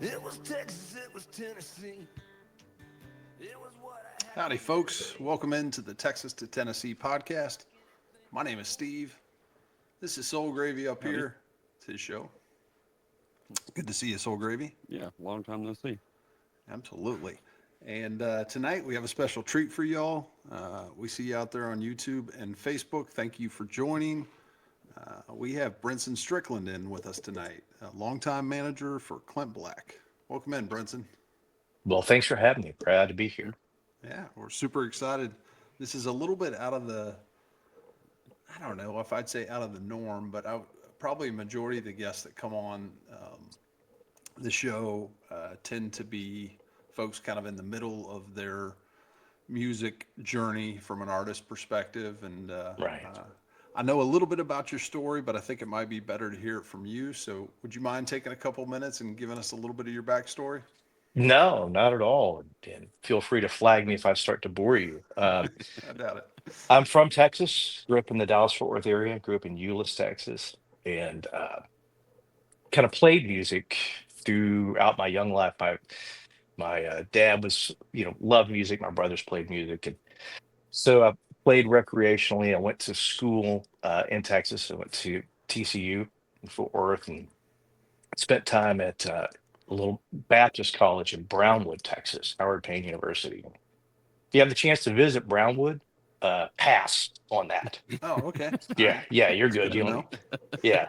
It was Texas, it was Tennessee. It was what I had. Howdy, folks. Welcome into the Texas to Tennessee podcast. My name is Steve. This is Soul Gravy up Howdy. here. It's his show. Good to see you, Soul Gravy. Yeah, long time no see. Absolutely. And tonight we have a special treat for y'all. We see you out there on YouTube and Facebook. Thank you for joining. We have Brinson Strickland in with us tonight, a longtime manager for Clint Black. Welcome in, Brinson. Well, thanks for having me. Proud to be here. Yeah, we're super excited. This is a little bit out of the, I don't know if I'd say out of the norm, but probably a majority of the guests that come on the show tend to be folks kind of in the middle of their music journey from an artist perspective. And Right. I know a little bit about your story, but I think it might be better to hear it from you. So would you mind taking a couple minutes and giving us a little bit of your backstory? No, not at all. And feel free to flag me if I start to bore you. I doubt it. I'm from Texas, grew up in the Dallas-Fort Worth area, grew up in Euless, Texas, and kind of played music throughout my young life. My dad was, loved music. My brothers played music, and so I played recreationally. I went to school in Texas. I went to TCU in Fort Worth and spent time at a little Baptist college in Brownwood, Texas, Howard Payne University. If you have the chance to visit Brownwood, pass on that. Oh, okay. All Yeah, right. yeah, you're That's good. good to You know. don't, yeah.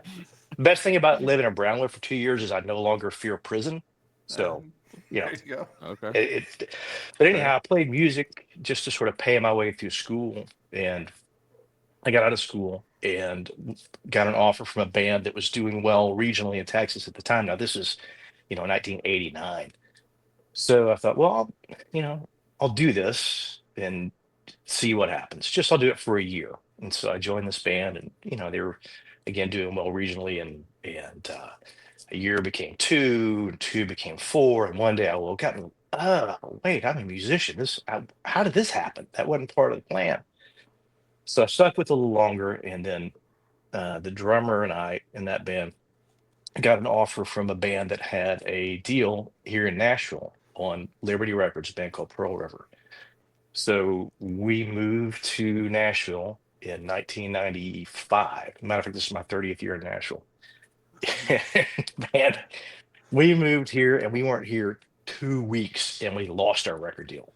Best thing about living in Brownwood for 2 years is I no longer fear prison. Uh, So, you know, there you go. Okay. it but Fair. anyhow, I played music just to sort of pay my way through school. And I got out of school and got an offer from a band that was doing well regionally in Texas at the time. Now, this is, 1989. So I thought, well, I'll do this and see what happens. Just I'll do it for a year. And so I joined this band, and they were again doing well regionally, and a year became two, and two became four, and one day I woke up and wait, I'm a musician. How did this happen? That wasn't part of the plan. So I stuck with it a little longer, and then the drummer and I in that band got an offer from a band that had a deal here in Nashville on Liberty Records, a band called Pearl River. So we moved to Nashville in 1995. Matter of fact, this is my 30th year in Nashville. Man, we moved here and we weren't here 2 weeks and we lost our record deal.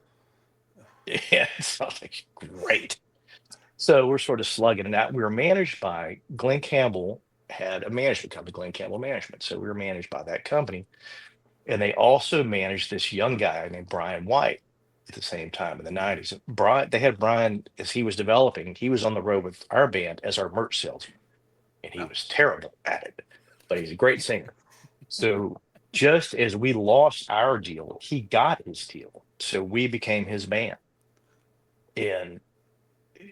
Yeah, so I was like, great. So we're sort of slugging it out. We were managed by Glenn Campbell, had a management company, Glenn Campbell Management. So we were managed by that company. And they also managed this young guy named Bryan White at the same time in the 90s. They had Brian as he was developing, he was on the road with our band as our merch salesman. And he Oh, was terrible at it, but he's a great singer. So just as we lost our deal, he got his deal. So we became his band. And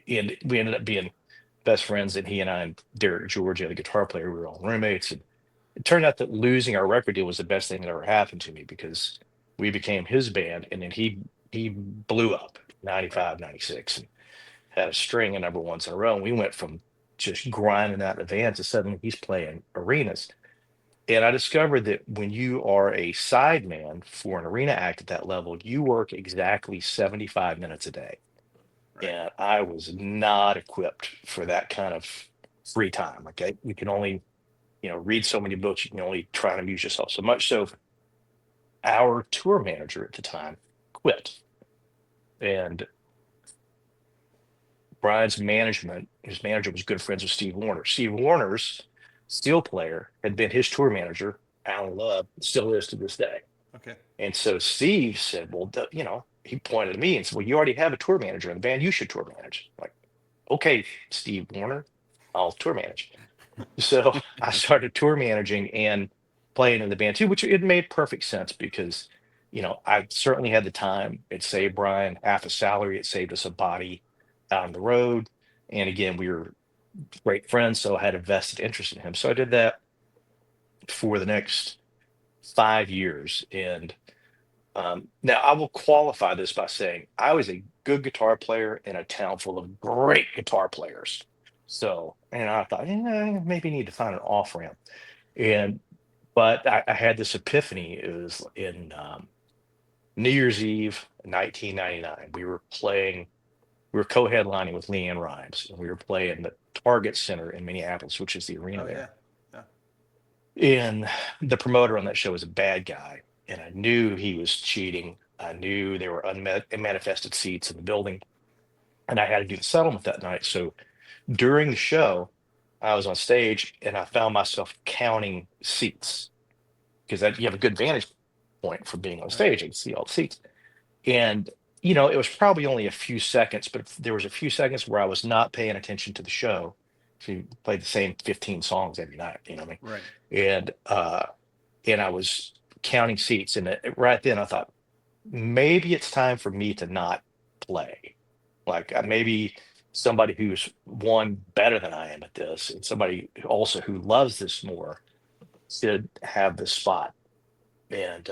we ended up being best friends. And he and I and Derek Georgia, the guitar player, we were all roommates. And it turned out that losing our record deal was the best thing that ever happened to me because we became his band, and then he blew up right. 95, 96, and had a string of number ones in a row. And we went from just grinding out in the van to suddenly he's playing arenas. And I discovered that when you are a sideman for an arena act at that level, you work exactly 75 minutes a day. Right. And I was not equipped for that kind of free time. Like you can only read so many books. You can only try and amuse yourself so much. So our tour manager at the time quit, and his manager was good friends with Steve Warner. Steve Warner's steel player had been his tour manager. Alan Love still is to this day. Okay. And so Steve said, well, he pointed at me and said, well, you already have a tour manager in the band. You should tour manage. I'm like, okay, Steve Warner, I'll tour manage. So I started tour managing and playing in the band too, which it made perfect sense because, I certainly had the time. It saved Brian half a salary. It saved us a body out on the road. And again, we were great friends, so I had a vested interest in him. So I did that for the next 5 years. And now I will qualify this by saying I was a good guitar player in a town full of great guitar players. So, and I thought, maybe need to find an off ramp. And But I had this epiphany. It was in New Year's Eve, 1999. We were co-headlining with Leanne Rhymes, and we were playing the Target Center in Minneapolis, which is the arena Oh yeah. there. Yeah. And the promoter on that show was a bad guy, and I knew he was cheating. I knew there were unmanifested seats in the building, and I had to do the settlement that night. So during the show, I was on stage, and I found myself counting seats because you have a good vantage point from being on Right. stage. You can see all the seats. And, it was probably only a few seconds, but there was a few seconds where I was not paying attention to the show. She played the same 15 songs every night, you know what I Right. mean? And I was counting seats, and right then I thought, maybe it's time for me to not play. Like maybe somebody who's one better than I am at this, and somebody also who loves this more should have this spot. And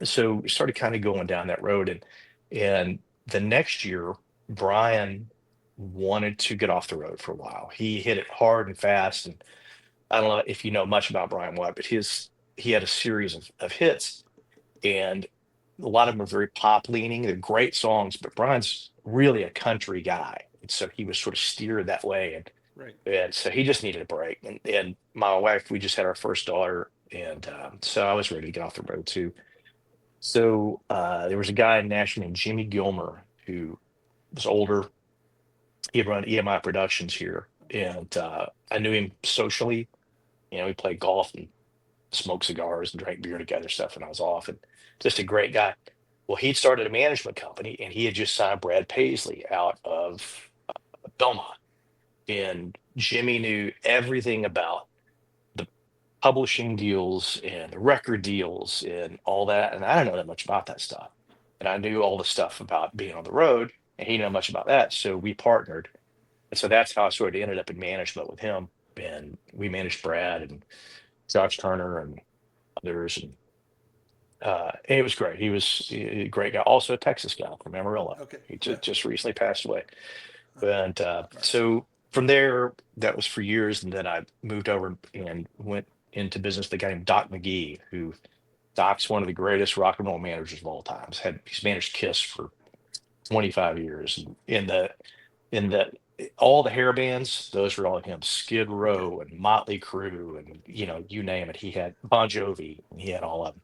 so we started kind of going down that road, and the next year, Brian wanted to get off the road for a while. He hit it hard and fast, and I don't know if you know much about Bryan White, but he had a series of hits, and a lot of them are very pop leaning. They're great songs, but Brian's really a country guy, and so he was sort of steered that way, Right. and so he just needed a break. And my wife, we just had our first daughter, and so I was ready to get off the road too. So there was a guy in Nashville named Jimmy Gilmer who was older. He had run EMI Productions here, and I knew him socially. We played golf and smoked cigars and drank beer together, stuff, and I was off. And just a great guy. Well, he'd started a management company, and he had just signed Brad Paisley out of Belmont. And Jimmy knew everything about the publishing deals and the record deals and all that. And I didn't know that much about that stuff. And I knew all the stuff about being on the road, and he didn't know much about that. So we partnered. And so that's how I sort of ended up in management with him. And we managed Brad and Josh Turner and others. And it was great. He was a great guy, also a Texas guy from Amarillo. Okay. He Yeah. just recently passed away. Oh, And right. so from there, that was for years. And then I moved over and went into business with a guy named Doc McGhee, who Doc's one of the greatest rock and roll managers of all time. He's managed Kiss for 25 years. And in the all the hair bands, those were all him. Skid Okay. Row and Motley Crue, and you name it. He had Bon Jovi, and he had all of them.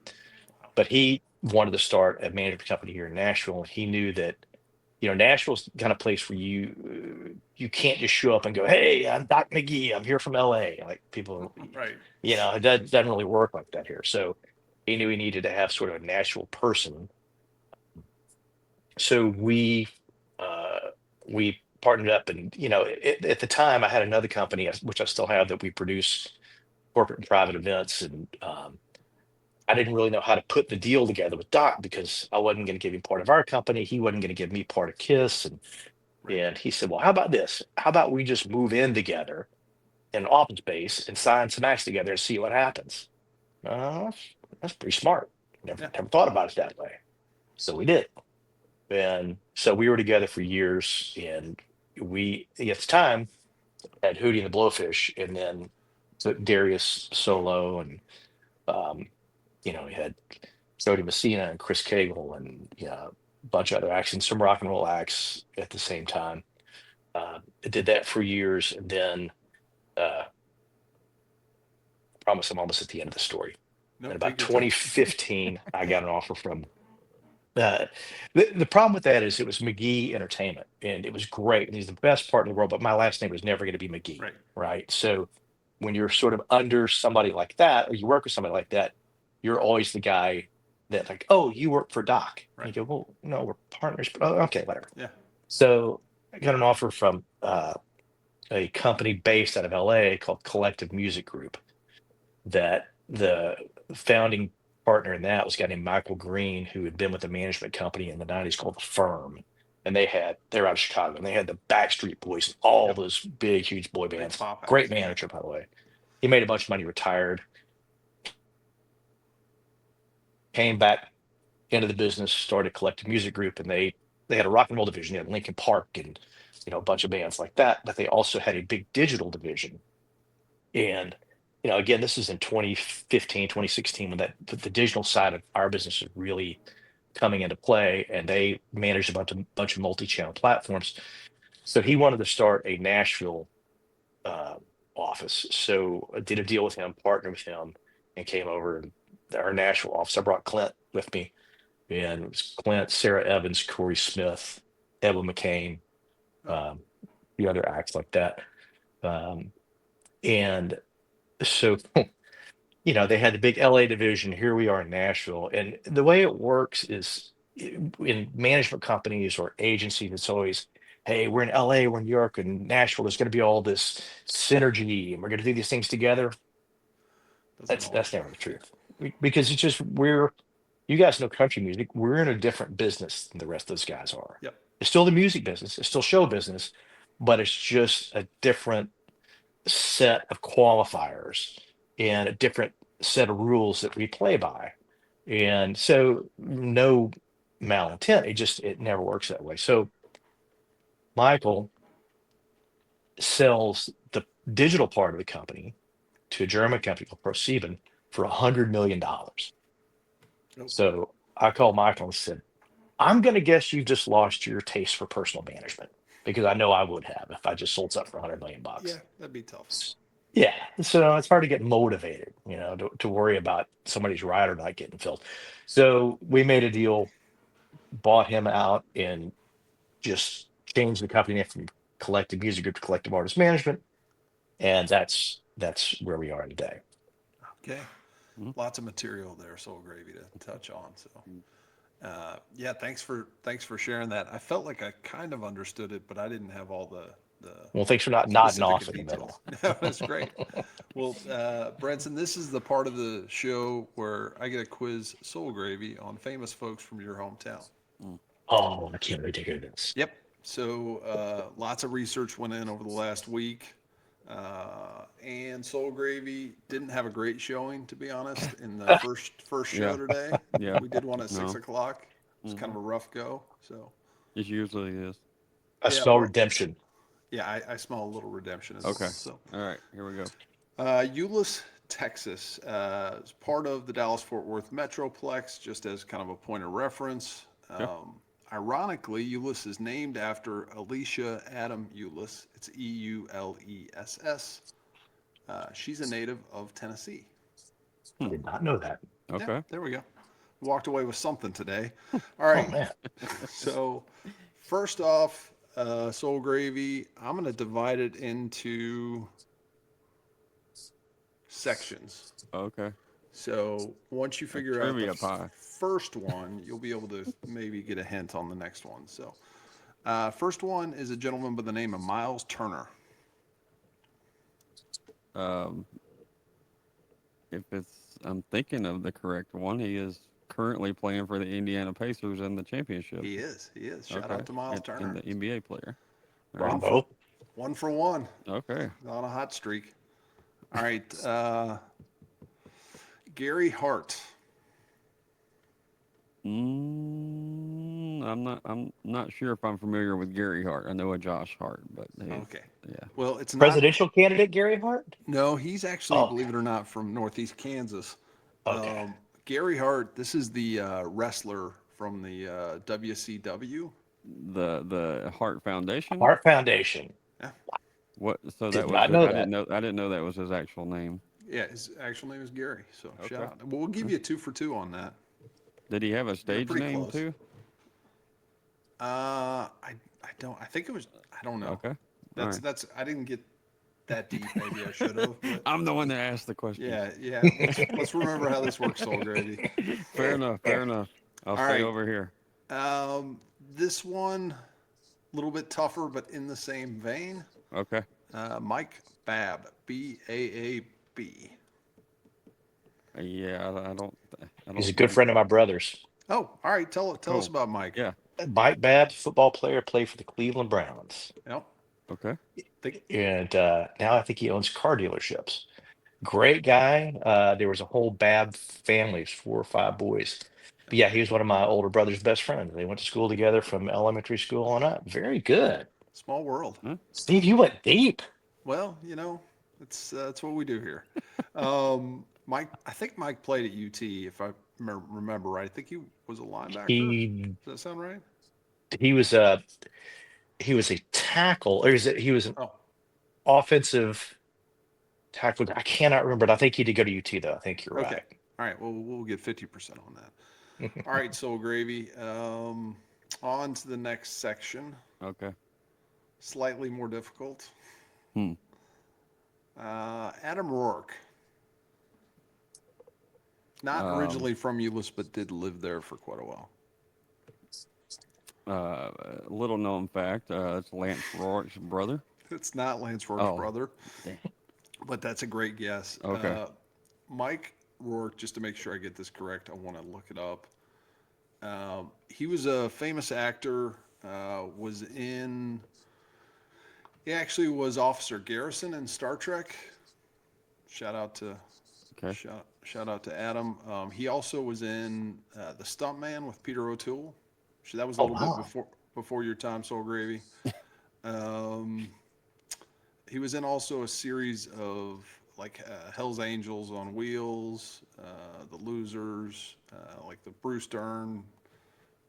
But he wanted to start a management company here in Nashville, and he knew that Nashville's the kind of place where you can't just show up and go, "Hey, I'm Doc McGhee. I'm here from LA." Like people, Right. it doesn't really work like that here. So he knew he needed to have sort of a Nashville person. So we partnered up, and at the time I had another company, which I still have, that we produce corporate and private events, and I didn't really know how to put the deal together with Doc because I wasn't going to give him part of our company. He wasn't going to give me part of Kiss. And Right. he said, "Well, how about this? How about we just move in together in an office space and sign some acts together and see what happens?" Uh, that's pretty smart. Never, Yeah. never thought about it that way. So we did. And so we were together for years. And we, at the time, had Hootie and the Blowfish, and then took Darius solo. And, um, we had Jody Messina and Chris Cagle and a bunch of other acts and some rock and roll acts at the same time. I did that for years, and then I promise I'm almost at the end of the story. No, In take about your time. 2015, I got an offer from. Uh, the problem with that is it was McGhee Entertainment, and it was great, and he's the best partner in the world. But my last name was never going to be McGhee, Right. right? So when you're sort of under somebody like that, or you work with somebody like that, you're always the guy that, like, "Oh, you work for Doc." And Right. you go, "Well, no, we're partners." But okay, whatever. Yeah. So I got an offer from a company based out of LA called Collective Music Group, that the founding partner in that was a guy named Michael Green, who had been with a management company in the 90s called The Firm. And they're out of Chicago, and they had the Backstreet Boys and all Yep. those big, huge boy Big bands. pop Great acts. Yeah. manager, by the way. He made a bunch of money, retired, came back into the business, started Collective Music Group, and they had a rock and roll division. They had Linkin Park and a bunch of bands like that, but they also had a big digital division. And again, this is in 2015, 2016, when the digital side of our business is really coming into play, and they managed a bunch of multi-channel platforms. So he wanted to start a Nashville uh, office. So I did a deal with him, partnered with him, and came over and our Nashville office. I brought Clint with me, and it was Clint, Sarah Evans, Corey Smith, Evan McCain, Oh, the other acts like that. Um, and so they had the big LA division. Here we are in Nashville. And the way it works is in management companies or agencies, it's always, hey, we're in LA, we're in New York, and Nashville. There's going to be all this synergy, and we're going to do these things together. doesn't That's always never the work. Yeah. truth. Because it's just you guys know country music. We're in a different business than the rest of those guys are. Yep. It's still the music business, it's still show business, but it's just a different set of qualifiers and a different set of rules that we play by. And so, no malintent, it never works that way. So Michael sells the digital part of the company to a German company called ProSieben for $100 million. Nope. So I called Michael and said, I'm going to guess you've just lost your taste for personal management, because I know I would have if I just sold something for 100 million Yeah, bucks. that'd be tough. Yeah, so it's hard to get motivated, to worry about somebody's ride or not getting filled. So we made a deal, bought him out, and just changed the company name from Collective Music Group to Collective Artist Management, and that's where we are today. Okay. Mhm. Lots of material there, Soul Gravy, to touch on. So, Mm. yeah, thanks for sharing that. I felt like I kind of understood it, but I didn't have all the Well, thanks for not nodding specific off in the middle. details. No, that's great. Well, Brinson, this is the part of the show where I get a quiz Soul Gravy on famous folks from your hometown. Mm. Oh, I can't wait to hear this. Yep. So lots of research went in over the last week. And Soul Gravy didn't have a great showing, to be honest, in the first show Yeah. today. Yeah. We did one at No. 6 o'clock. It was kind Mhm. of a rough go. So It usually is. I yeah, smell well, redemption. yeah, I smell a little redemption as Okay. well. So All right. Here we go. Euless, Texas, is part of the Dallas-Fort Worth Metroplex, just as kind of a point of reference. Okay. Ironically, Euless is named after Alicia Adam Euless. It's Euless. She's a native of Tennessee. I did not know that. Yeah, Okay. there we go. Walked away with something today. All Oh right. man. So, first off, Soul Gravy, I'm going to divide it into sections. Okay. So, once you figure out the trivia pie. first one, you'll be able to maybe get a hint on the next one. So, first one is a gentleman by the name of Miles Turner. Um, if I'm thinking of the correct one. He is currently playing for the Indiana Pacers in the championship. He is. He is. Shout Okay. out to Miles And Turner. the NBA player. All One right. for, Bravo. one for one Okay. on a hot streak. All right. Gary Hart. I'm not sure if I'm familiar with Gary Hart. I know a Josh Hart, but Okay. yeah. Well, it's not. Presidential candidate Gary Hart? No, he's actually, Oh, believe it or not, from Northeast Kansas. okay. Gary Hart, this is the wrestler from the WCW. The Hart Foundation. Hart Foundation. Yeah. What? So Did that was not know I that. didn't know. I didn't know that was his actual name. Yeah, his actual name is Gary. So Okay. shout out. Well, we'll give you a 2 for 2 on that. Did he have a stage pretty name close. too? I don't. I think it was. I don't know. Okay. That's. I didn't get that deep. Maybe I should have. But I'm the one that asked the question. yeah. Let's remember how this works, Soul Gravy. Fair enough. Fair enough. I'll All stay right. over here. This one, a little bit tougher, but in the same vein. Okay. Mike Babb, Baab. Yeah, I don't. He's a good friend of my brother's. Oh, all right. Tell us Cool. about Mike. Yeah. Mike Babb, football player, played for the Cleveland Browns. Yep. Okay. And now I think he owns car dealerships. Great guy. There was a whole Babb family, 4 or 5 boys. But yeah, he was one of my older brother's best friends. They went to school together from elementary school on up. Very good. Small world. Steve, you went deep. Well, that's what we do here. Mike, I think Mike played at UT, if I remember right. I think he was a linebacker. He Does that sound right? he was a he was a tackle, or he was an Oh, offensive tackle. I cannot remember, but I think he did go to UT though. I think you're okay. right. All right. Well, we'll get 50% on that. All right, Soul Gravy. On to the next section. Okay. Slightly more difficult. Hmm. Adam Rourke. Not Um, originally from Euless, but did live there for quite a while. Little known fact, it's Lance Rourke's brother. It's not Lance Rourke's Oh, brother, damn. but that's a great guess. Okay. Mike Rourke, just to make sure I get this correct, I want to look it up. He was a famous actor. Was in. He actually was Officer Garrison in Star Trek. Shout out to Okay. shout out to Adam. He also was in The Stuntman with Peter O'Toole. So that was a Oh little bit wow. before your time, Soul Gravy. Um, he was in also a series of like Hell's Angels on Wheels, The Losers, like the Bruce Dern,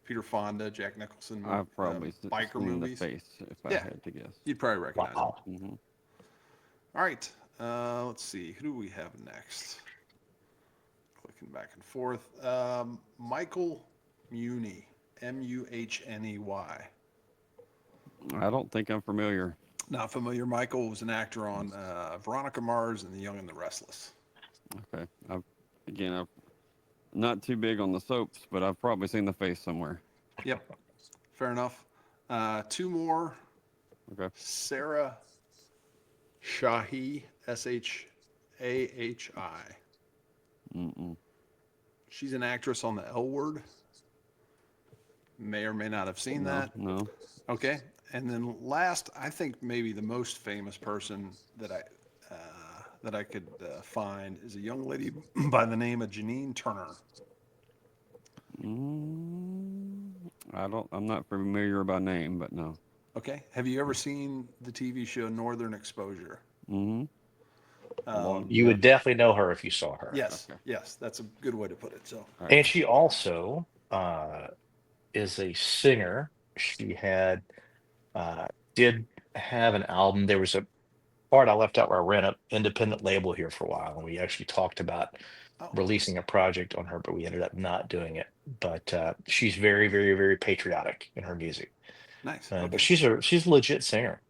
Peter Fonda, Jack Nicholson I've probably biker seen the movies. face if I Yeah, had to guess. you'd probably recognize him. Wow. Hmm. All right, let's see. Who do we have next? Clicking back and forth. Michael Muhney, Muhney. I don't think I'm familiar. Not familiar. Michael was an actor on Veronica Mars and The Young and the Restless. Okay. I've not too big on the soaps, but I've probably seen the face somewhere. Yep, fair enough. Two more. Okay. Sarah Shahi, Shahi. Mm-mm. She's an actress on The L Word. May or may not have seen No, that. no. Okay. And then last, I think maybe the most famous person that I could find is a young lady by the name of Janine Turner. Mm, I'm not familiar by name, but no. Okay. Have you ever seen the TV show Northern Exposure? Mm-hmm. Long, You yeah. would definitely know her if you saw her. Yes. Okay. Yes. That's a good way to put it. So, All right. And she also is a singer. She had uh, did have an album. There was a part I left out where I ran an independent label here for a while, and we actually talked about oh, releasing a project on her, but we ended up not doing it. But she's very, very, very patriotic in her music. nice. But Okay. she's a legit singer.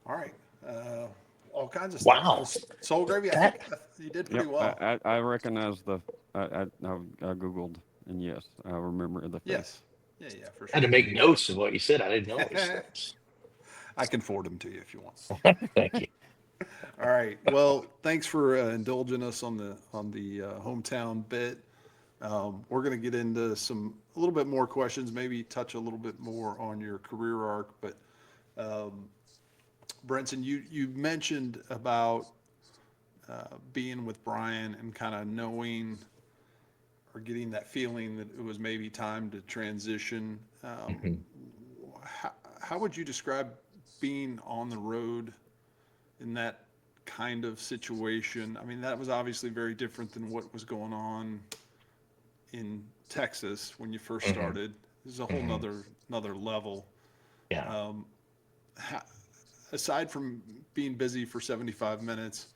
All right. Uh, all kinds of stuff. Well, Wow, Soul Gravy, I think that you did Yep. pretty well. I recognize the. I googled, and yes, I remember the face. Yes. Yeah, yeah, for I had sure. to make notes of what you said. I didn't know these things. I can forward them to you if you want. Thank you. All right. Well, thanks for indulging us on the hometown bit. We're going to get into a little bit more questions, maybe touch a little bit more on your career arc. But Brinson, you mentioned about being with Bryan and kind of knowing or getting that feeling that it was maybe time to transition. Mhm. How would you describe being on the road in that kind of situation? I mean, that was obviously very different than what was going on in Texas when you first Mhm. started. This is a whole Mhm. another level. Yeah. Um, Aside from being busy for 75 minutes,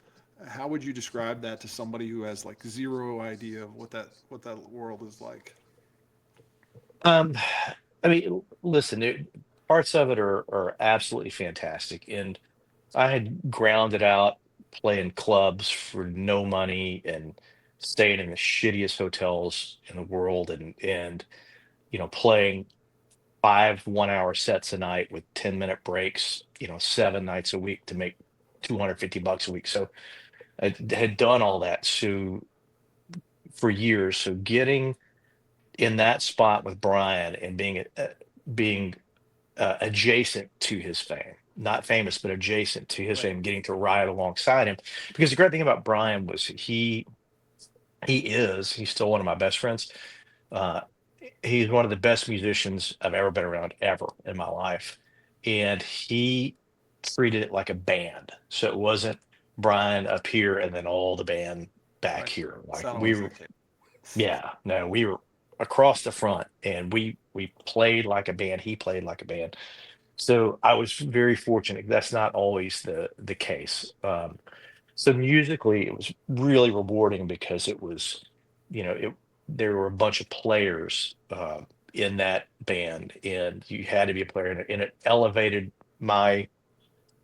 how would you describe that to somebody who has like zero idea of what that world is like? Um, I mean, listen, parts of it are absolutely fantastic, and I had grounded out playing clubs for no money and staying in the shittiest hotels in the world, and playing 5 1-hour sets a night with 10-minute breaks, 7 nights a week to make $250 a week. So I had done all that for years. So getting in that spot with Brian and being adjacent to his fame, not famous, but adjacent to his Right. fame, getting to ride alongside him. Because the great thing about Brian was he's still one of my best friends. Uh, he's one of the best musicians I've ever been around ever in my life. And he treated it like a band. So it wasn't Bryan up here, and then all the band back Right. here. Like Sound we always were, like it. yeah, no, we were across the front, and we played like a band. He played like a band. So I was very fortunate. That's not always the case. So musically, it was really rewarding because it was, there were a bunch of players in that band, and you had to be a player, and it elevated my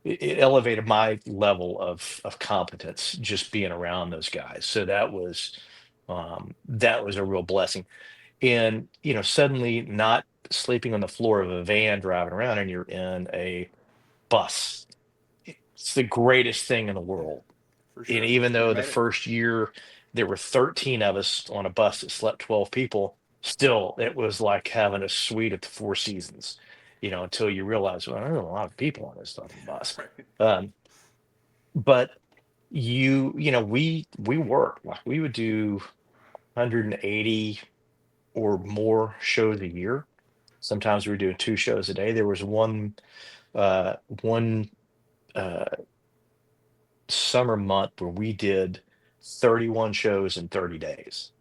it elevated my level of competence just being around those guys. So that was a real blessing. And suddenly not sleeping on the floor of a van driving around, and you're in a bus. It's the greatest thing in the Yeah, world. for And sure. even You though the made it. first year there were 13 of us on a bus that slept 12 people, still it was like having a suite at the Four Seasons, until you realize, well, there's a lot of people on this fucking bus. Right. Um, but we worked, like we would do 180 or more shows a year. Sometimes we were doing two shows a day. There was one uh summer month where we did 31 shows in 30 days,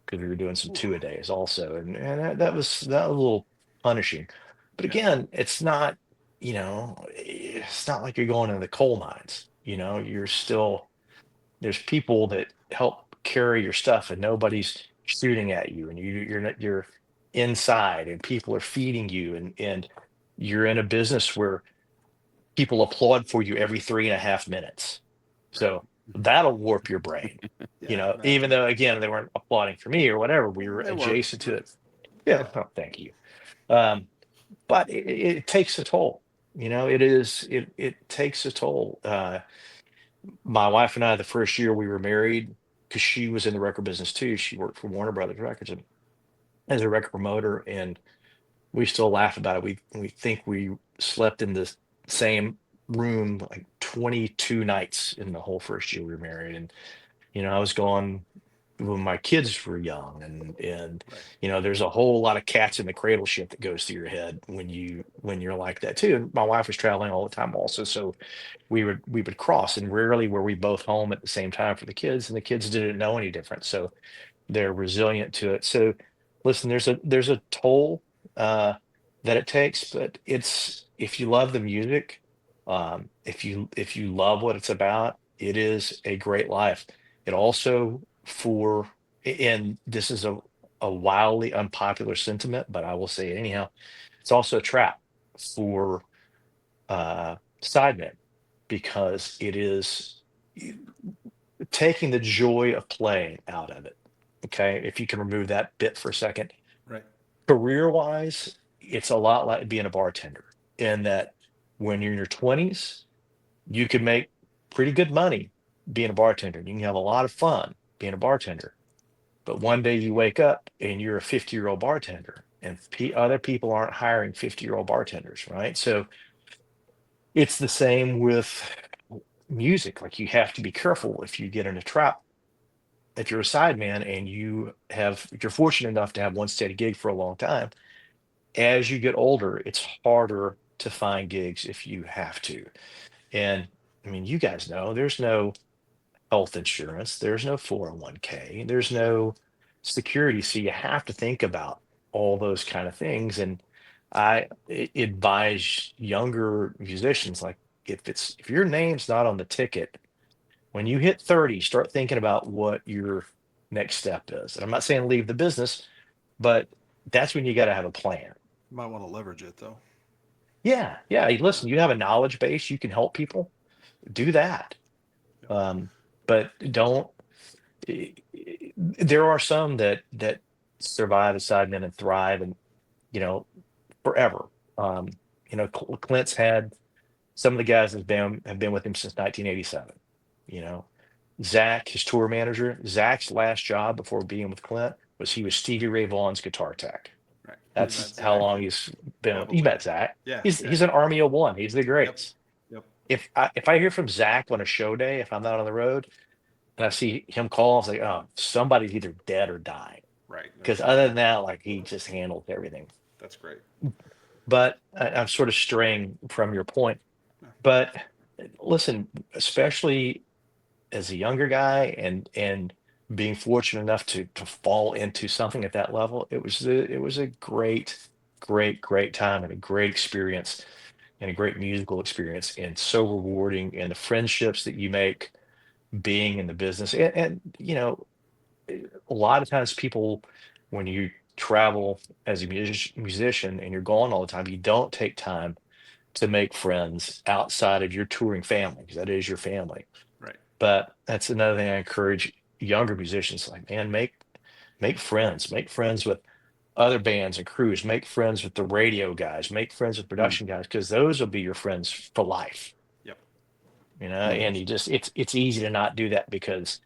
because we were doing some two a Oof. days also, and that was a little punishing. But Yeah. again, it's not like you're going into the coal mines. You're still there's people that help carry your stuff, and nobody's shooting at you, and you're inside, and people are feeding you, and you're in a business where people applaud for you every 3.5 minutes. Right. So that'll warp your brain. Yeah, I Even imagine. though again they weren't applauding for me or whatever, we were They were. adjacent to it. Yeah, Yeah. oh, thank you. Um, but it takes a toll. It takes a toll. My wife and I, the first year we were married, because she was in the record business too. She worked for Warner Brothers Records and as a record promoter, and we still laugh about it. We think we slept in the same room like 22 nights in the whole first year we were married. And I was gone when my kids were young, and Right. there's a whole lot of cats in the cradle shit that goes through your head when you're like that too. And my wife was traveling all the time also, so we would cross, and rarely were we both home at the same time for the kids, and the kids didn't know any different. So they're resilient to it. So listen, there's a toll uh, that it takes, but it's if you love the music, if you love what it's about, it is a great life. It also and this is a wildly unpopular sentiment, but I will say it anyhow. It's also a trap for sidemen, because it is taking the joy of playing out of it. Okay. If you can remove that bit for a second, Right. career wise, it's a lot like being a bartender, in that when you're in your 20s, you can make pretty good money being a bartender. You can have a lot of fun being a bartender. But one day you wake up and you're a 50-year-old bartender, and other people aren't hiring 50-year-old bartenders, right? So it's the same with music. Like, you have to be careful if you get in a trap. If you're a sideman and you're fortunate enough to have one steady gig for a long time, as you get older, it's harder to find gigs if you have to. And I mean, you guys know there's no health insurance, there's no 401k, there's no security. So you have to think about all those kind of things. And advise younger musicians, like, if your name's not on the ticket, when you hit 30, start thinking about what your next step is. And I'm not saying leave the business, but that's when you got to have a plan. You might want to leverage it though. Yeah, yeah. Hey, Yeah. listen, you have a knowledge base, you can help people, do that. Yep. But don't. There are some that survive as sidemen and thrive, and you know forever. Um, Clint's had some of the guys have been with him since 1987. You know, Zach, his tour manager, Zach's last job before being with Clint was he was Stevie Ray Vaughan's guitar tech. Right. I met That's how Zach long and he's been with. You heavily. met Zach. Yeah. Yeah. He's an Army of One. He's the Yep. greatest. Yep. If I hear from Zach on a show day, if I'm not on the road, and I see him call, I was like, oh, somebody's either dead or dying. Right. Because other than that, like, he just handles everything. That's great. But I'm sort of straying from your point. Yeah. But listen, especially as a younger guy and being fortunate enough to fall into something at that level, it was a great time and a great experience and a great musical experience and so rewarding, and the friendships that you make being in the business. And a lot of times people, when you travel as a musician and you're gone all the time, you don't take time to make friends outside of your touring family, because that is your family. Right. But that's another thing I encourage younger musicians, like, man, make friends with other bands and crews, make friends with the radio guys, make friends with Mm, production guys, because those will be your friends for life. Yep. mm, And it's easy to not do that, because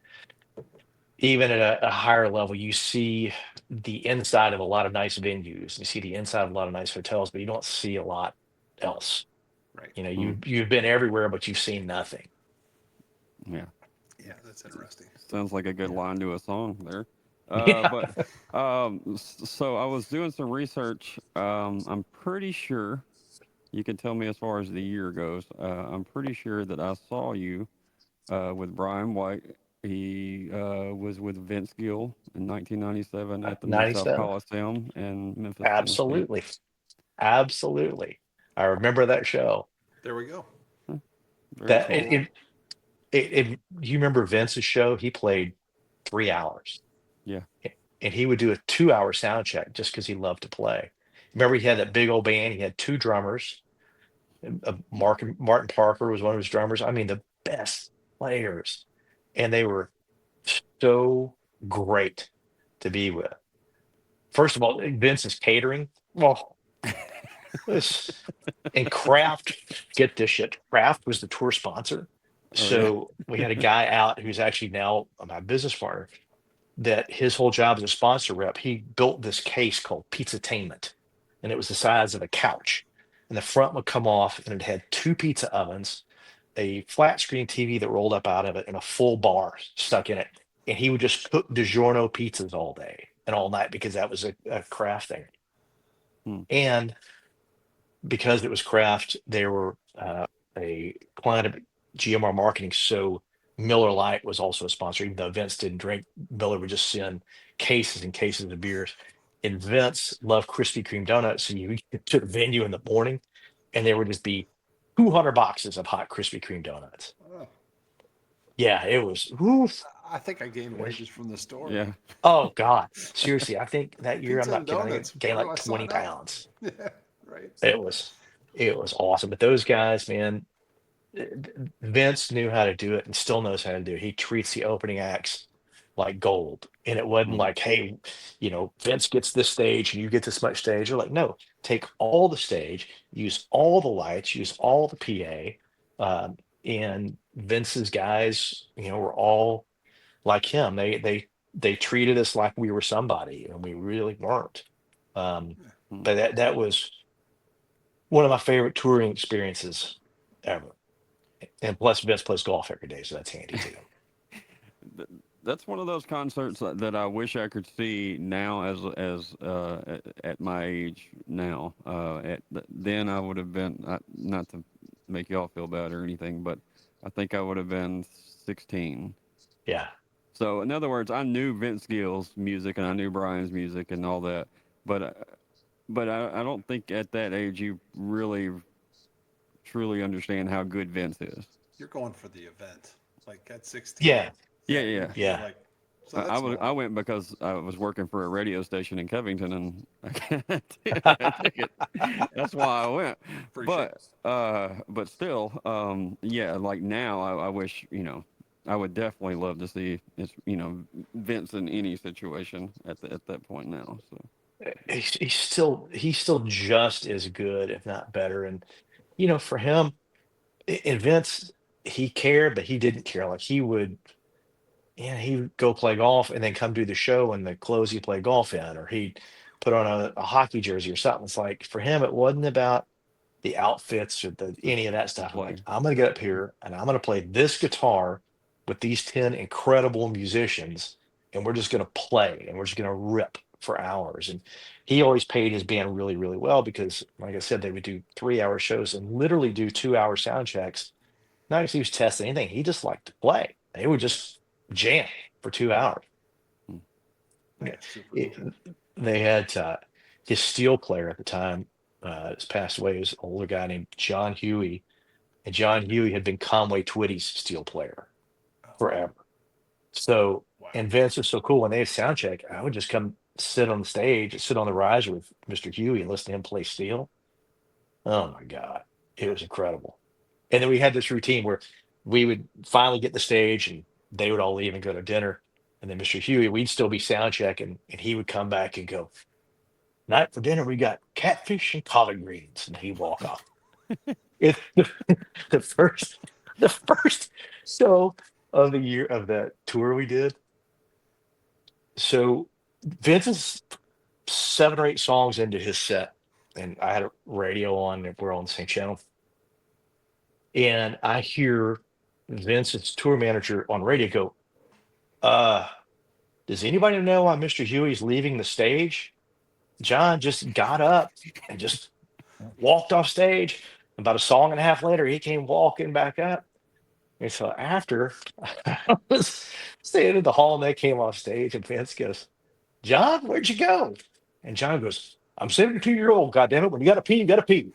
even at a higher level, you see the inside of a lot of nice venues, you see the inside of a lot of nice hotels, but you don't see a lot else. Right. mm. You've been everywhere, but you've seen nothing. Yeah. Yeah, that's interesting. Sounds like a good line to a song there. Yeah. So I was doing some research. I'm pretty sure you can tell me as far as the year goes. I'm pretty sure that I saw you with Bryan White. He was with Vince Gill in 1997 at the Mid South 97. Coliseum in Memphis, Tennessee. Absolutely. Absolutely. I remember that show. There we go. Huh, very That cool. you remember Vince's show? He played 3 hours, Yeah. and he would do a 2 hour sound check just because he loved to play. Remember, he had that big old band. He had two drummers. Martin Parker was one of his drummers. I mean, the best players, and they were so great to be with. First of all, Vince's catering. Well, this and Kraft, get this shit. Kraft was the tour sponsor. Oh yeah. So we had a guy out who's actually now my business partner, that his whole job as a sponsor rep. He built this case called Pizza-tainment, and it was the size of a couch. And the front would come off, and it had two pizza ovens, a flat screen TV that rolled up out of it, and a full bar stuck in it. And he would just cook DiGiorno pizzas all day and all night, because that was a craft thing. Hmm. And because it was craft, they were a client of GMR Marketing. So Miller Lite was also a sponsor, even though Vince didn't drink. Miller would just send cases and cases of beers. And Vince loved Krispy Kreme donuts. So you would get to the venue in the morning, and there would just be 200 boxes of hot Krispy Kreme donuts. Oh, Yeah, it was. Oof. I think I gained weight just from the store. Yeah. Oh God, seriously, I think that year, I'm Pizza not and kidding, I donuts. gained Where do like I 20 sign up? pounds. Yeah, right. It was awesome. But those guys, man, Vince knew how to do it and still knows how to do it. He treats the opening acts like gold. And it wasn't Mm, like, hey, Vince gets this stage and you get this much stage. You're like, no, take all the stage, use all the lights, use all the PA. And Vince's guys, were all like him. They treated us like we were somebody, and we really weren't. Um, mm. but that was one of my favorite touring experiences ever. And plus, Vince plays golf every day, so that's handy too. Th- That's one of those concerts that I wish I could see now at my age now. Then I would have been not to make y'all feel bad or anything, but I think I would have been 16. Yeah. So in other words, I knew Vince Gill's music and I knew Brian's music and all that, but I don't think at that age you really truly understand how good Vince is. You're going for the event. Like at 16. Yeah. Yeah, Yeah, yeah. you're Yeah. like, so that's I normal. went because I was working for a radio station in Covington and I got a ticket. That's why I went. Appreciate it. But still, yeah, like now I wish, I would definitely love to see Vince in any situation at that point now. So He's still just as good, if not better. And for him, and Vince, he cared, but he didn't care. Like he would go play golf and then come do the show in the clothes he played golf in, or he'd put on a hockey jersey or something. It's like, for him, it wasn't about the outfits or just any of that to stuff. I'm like, play. I'm gonna get up here and I'm gonna play this guitar with these 10 incredible musicians, and we're just gonna play and we're just gonna rip for hours. And he always paid his band really, really well, because, like I said, they would do 3 hour shows and literally do 2 hour sound checks, not because he was testing anything. He just liked to play. They would just jam for 2 hours. Hmm. Yeah, super It- cool. they had his steel player at the time has passed away. He was an older guy named John Huey, and John Huey had been Conway Twitty's steel player Oh, forever. So, wow. and Vince was so cool when they had sound check. I would just come sit on the stage, sit on the riser with Mr. Huey and listen to him play steel. Oh my God, it was incredible. And then we had this routine where we would finally get the stage and they would all leave and go to dinner. And then Mr. Huey, we'd still be sound checking, and he would come back and go, "Night for dinner, we got catfish and collard greens." And he'd walk off. It's the first the first show of the year of that tour we did. So Vince is 7 or 8 songs into his set, and I had a radio on, and we're on the same channel. And I hear Vince's tour manager on radio go, uh, does anybody know why Mr. Huey's leaving the stage? John just got up and just walked off stage. About a song and a half later, he came walking back up. And so after I was staying in the hall and they came off stage, and Vince goes, "John, where'd you go?" And John goes, "I'm 72-year old, goddammit. When you gotta pee, you gotta pee."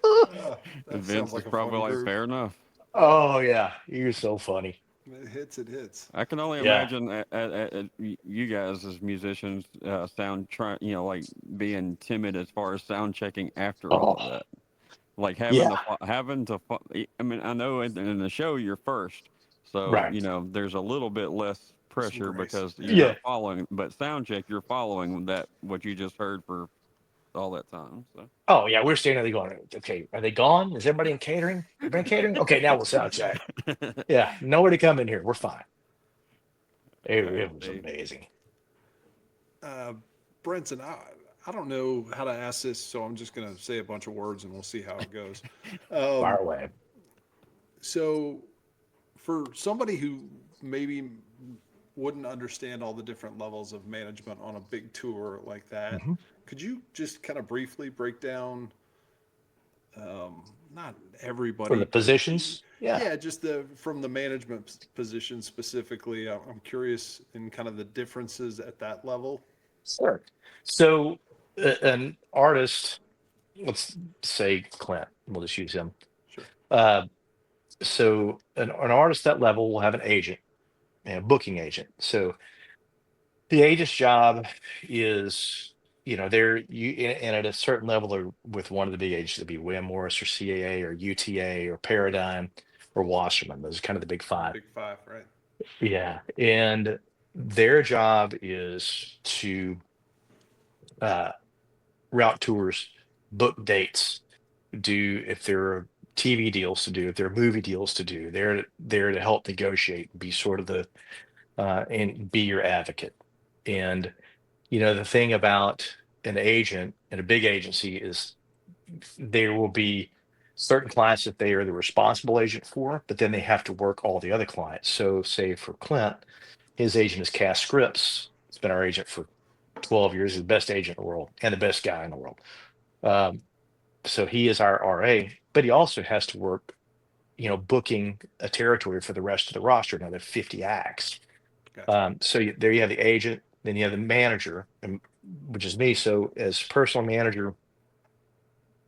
That sounds Vince is like a probably fun like, group. fair enough. Oh yeah, you're so funny. It hits, it hits. I can only Yeah. imagine you guys as musicians sound like being timid as far as sound checking after all Oh of that. Like having yeah. to I mean, I know in the show you're first, so Right. there's a little bit less Some pressure grace. because you're Yeah. not following. But sound check, you're following that what you just heard for all that time. So Oh yeah, we're standing there going, okay, are they gone? Is everybody in catering? Everybody in catering? Okay, now we'll sound check. Yeah, nowhere to come in here. We're fine. It was they amazing. Uh, Brinson, I don't know how to ask this, so I'm just going to say a bunch of words and we'll see how it goes. Fire Um, away. so, for somebody who maybe wouldn't understand all the different levels of management on a big tour like that, Mhm. could you just kind of briefly break down, not For everybody, the but positions, yeah, yeah, just from the management position specifically? I'm curious in kind of the differences at that level. sure. So an artist, let's say Clint, we'll just use him. Sure. Uh, so an artist that level will have an agent, a booking agent. So the agent's job is, they're and at a certain level, they're with one of the big agents, it'd be William Morris or CAA or UTA or Paradigm or Wasserman. Those are kind of the big five. Big five, right? Yeah. And their job is to uh, route tours, book dates, do if there are TV deals to do, if there are movie deals to do, they're there to help negotiate, be sort of the and be your advocate. And the thing about an agent and a big agency is there will be certain clients that they are the responsible agent for, but then they have to work all the other clients. So, say for Clint, his agent is Cass Scripps. It's been our agent for 12 years. He's the best agent in the world and the best guy in the world. Um, so he is our RA, but he also has to work, booking a territory for the rest of the roster, another 50 acts. Gotcha. So there you have the agent, then you have the manager, which is me. So as personal manager,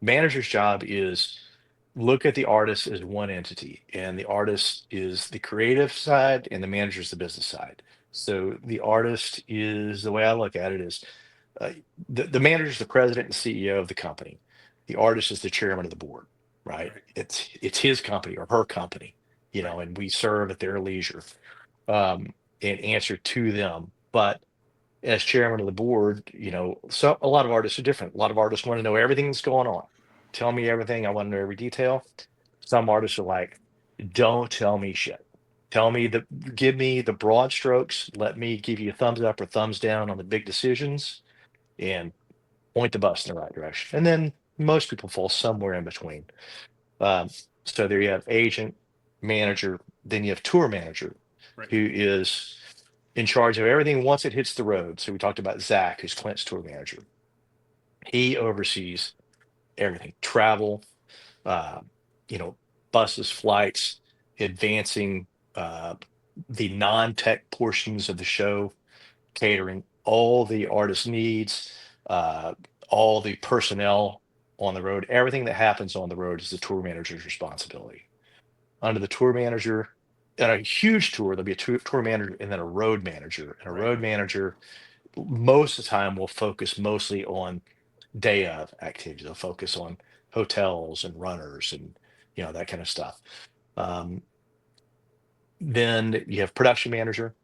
manager's job is look at the artist as one entity, and the artist is the creative side and the manager is the business side. So the artist is, the way I look at it is, uh, the manager is the president and CEO of the company. The artist is the chairman of the board, right? Right. It's his company or her company, Right. and we serve at their leisure, um, and answer to them. But as chairman of the board, so a lot of artists are different. A lot of artists want to know everything that's going on. Tell me everything. I want to know every detail. Some artists are like, don't tell me shit. Give me the broad strokes. Let me give you a thumbs up or thumbs down on the big decisions and point the bus in the right direction. And then most people fall somewhere in between. Um, so there you have agent, manager, then you have tour manager, Right. who is in charge of everything once it hits the road. So we talked about Zach, who's Clint's tour manager. He oversees everything: travel, uh, buses, flights, advancing the non-tech portions of the show, catering all the artist needs, uh, all the personnel on the road. Everything that happens on the road is the tour manager's responsibility. Under the tour manager, in a huge tour, there'll be a tour manager and then a road manager. And a Right. road manager, most of the time, will focus mostly on day of activities. They'll focus on hotels and runners and that kind of stuff. Um, then you have production manager,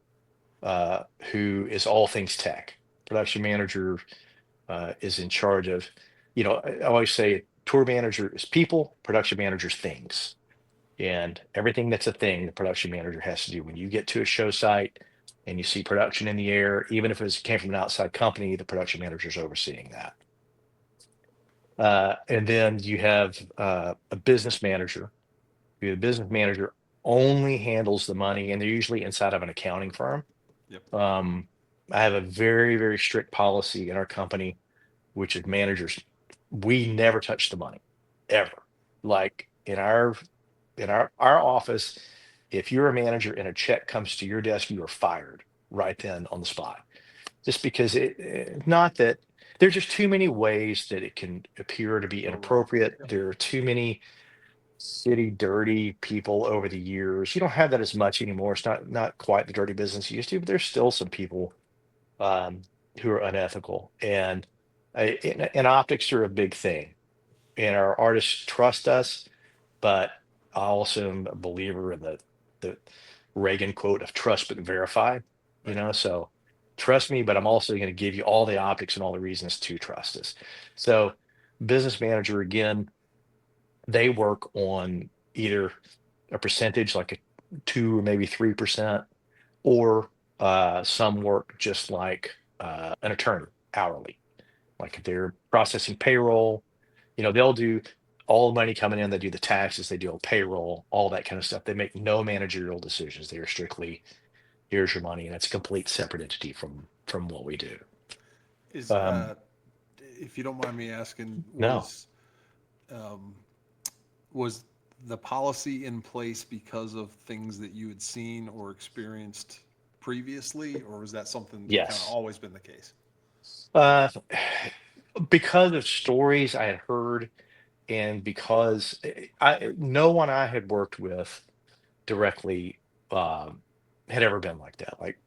who is all things tech. Production manager is in charge of, I always say tour manager is people, production manager is things. And everything that's a thing, the production manager has to do. When you get to a show site and you see production in the air, even if it came from an outside company, the production manager is overseeing that. And then you have a business manager. The business manager only handles the money, and they're usually inside of an accounting firm. Yep. I have a very, very strict policy in our company, which is managers. We never touch the money, ever. Like in our office, if you're a manager and a check comes to your desk, you are fired right then on the spot. Just because not that there's just too many ways that it can appear to be Go wrong. inappropriate. Yep. There are too many city dirty people over the years. You don't have that as much anymore. It's not quite the dirty business you used to, but there's still some people um, who are unethical, and optics are a big thing. And our artists trust us, but I also am a believer in the Reagan quote of trust but verify. Right. So trust me, but I'm also going to give you all the optics and all the reasons to trust us. So business manager, again, they work on either a percentage like a 2 or maybe 3%, or some work just like an attorney hourly. Like if they're processing payroll, they'll do all the money coming in, they do the taxes, they do a payroll, all that kind of stuff. They make no managerial decisions. They are strictly, here's your money, and it's a complete separate entity from what we do. Is Um, if you don't mind me asking, no. um, was the policy in place because of things that you had seen or experienced previously, or was that something that kind of Yes. always been the case? Uh, because of stories I had heard, and because no one I had worked with directly had ever been like that. Like,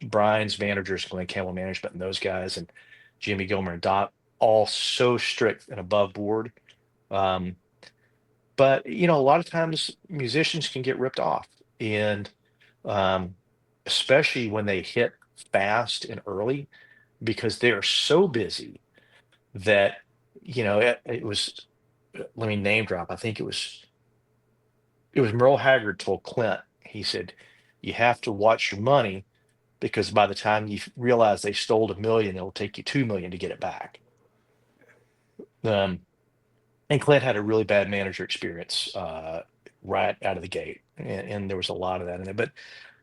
Brian's managers, Glenn Campbell Management, and those guys, and Jimmy Gilmer and Doc, all so strict and above board. Um, but a lot of times musicians can get ripped off, and um, especially when they hit fast and early, because they're so busy that it was. Let me name drop. I think it was Merle Haggard told Clint. He said, "You have to watch your money, because by the time you realize they stole 1 million, it'll take you 2 million to get it back." Um, and Clint had a really bad manager experience right out of the gate, and there was a lot of that in it.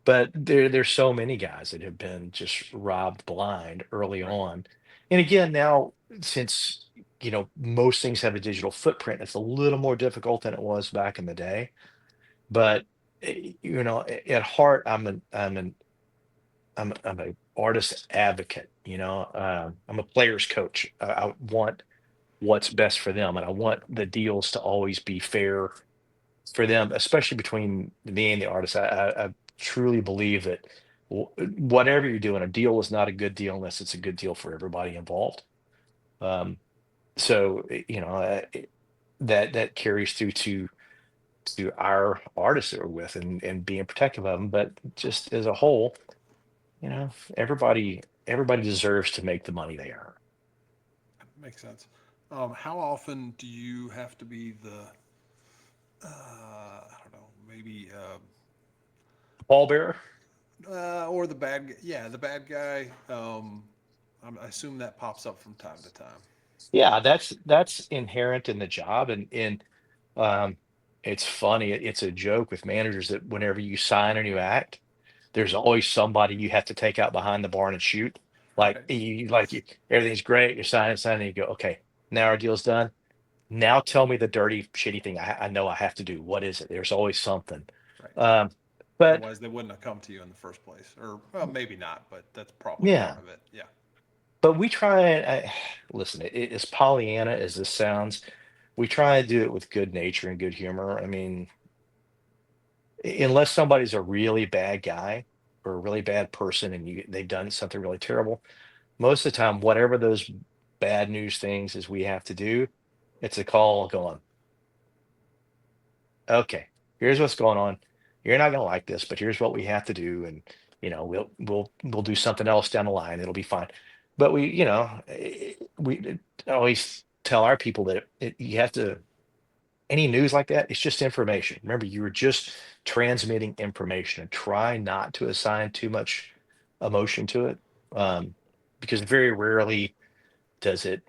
But there's so many guys that have been just robbed blind early Right. on. And again, now, since most things have a digital footprint, it's a little more difficult than it was back in the day. But at heart, I'm a artist advocate. I'm a player's coach. I want what's best for them, and I want the deals to always be fair for them, especially between me and the artist. I truly believe that whatever you're doing, a deal is not a good deal unless it's a good deal for everybody involved. Um, so that carries through to our artists that we're with, and being protective of them. But just as a whole, you know, everybody deserves to make the money they earn. Makes sense. How often do you have to be the, I don't know, maybe, Pallbearer. or the bad, yeah, the bad guy? I assume that pops up from time to time. Yeah, that's inherent in the job, and um, it's funny. It's a joke with managers that whenever you sign a new act, there's always somebody you have to take out behind the barn and shoot. Like Right. everything's great. You're signing, and you go, okay, now our deal's done. Now tell me the dirty, shitty thing I know I have to do. What is it? There's always something. Right. Um, but Otherwise, they wouldn't have come to you in the first place. Or, well, maybe not, but that's probably yeah, part of it. Yeah. but we try and listen. As Pollyanna as this sounds, we try and do it with good nature and good humor. I mean, unless somebody's a really bad guy or a really bad person and they've done something really terrible, most of the time, whatever those bad news things is we have to do, it's a call going, okay, here's what's going on. You're not gonna like this, but here's what we have to do, and we'll do something else down the line. It'll be fine. But we always tell our people that you have to any news like that, it's just information. Remember, you were just transmitting information, and try not to assign too much emotion to it, um, because very rarely does it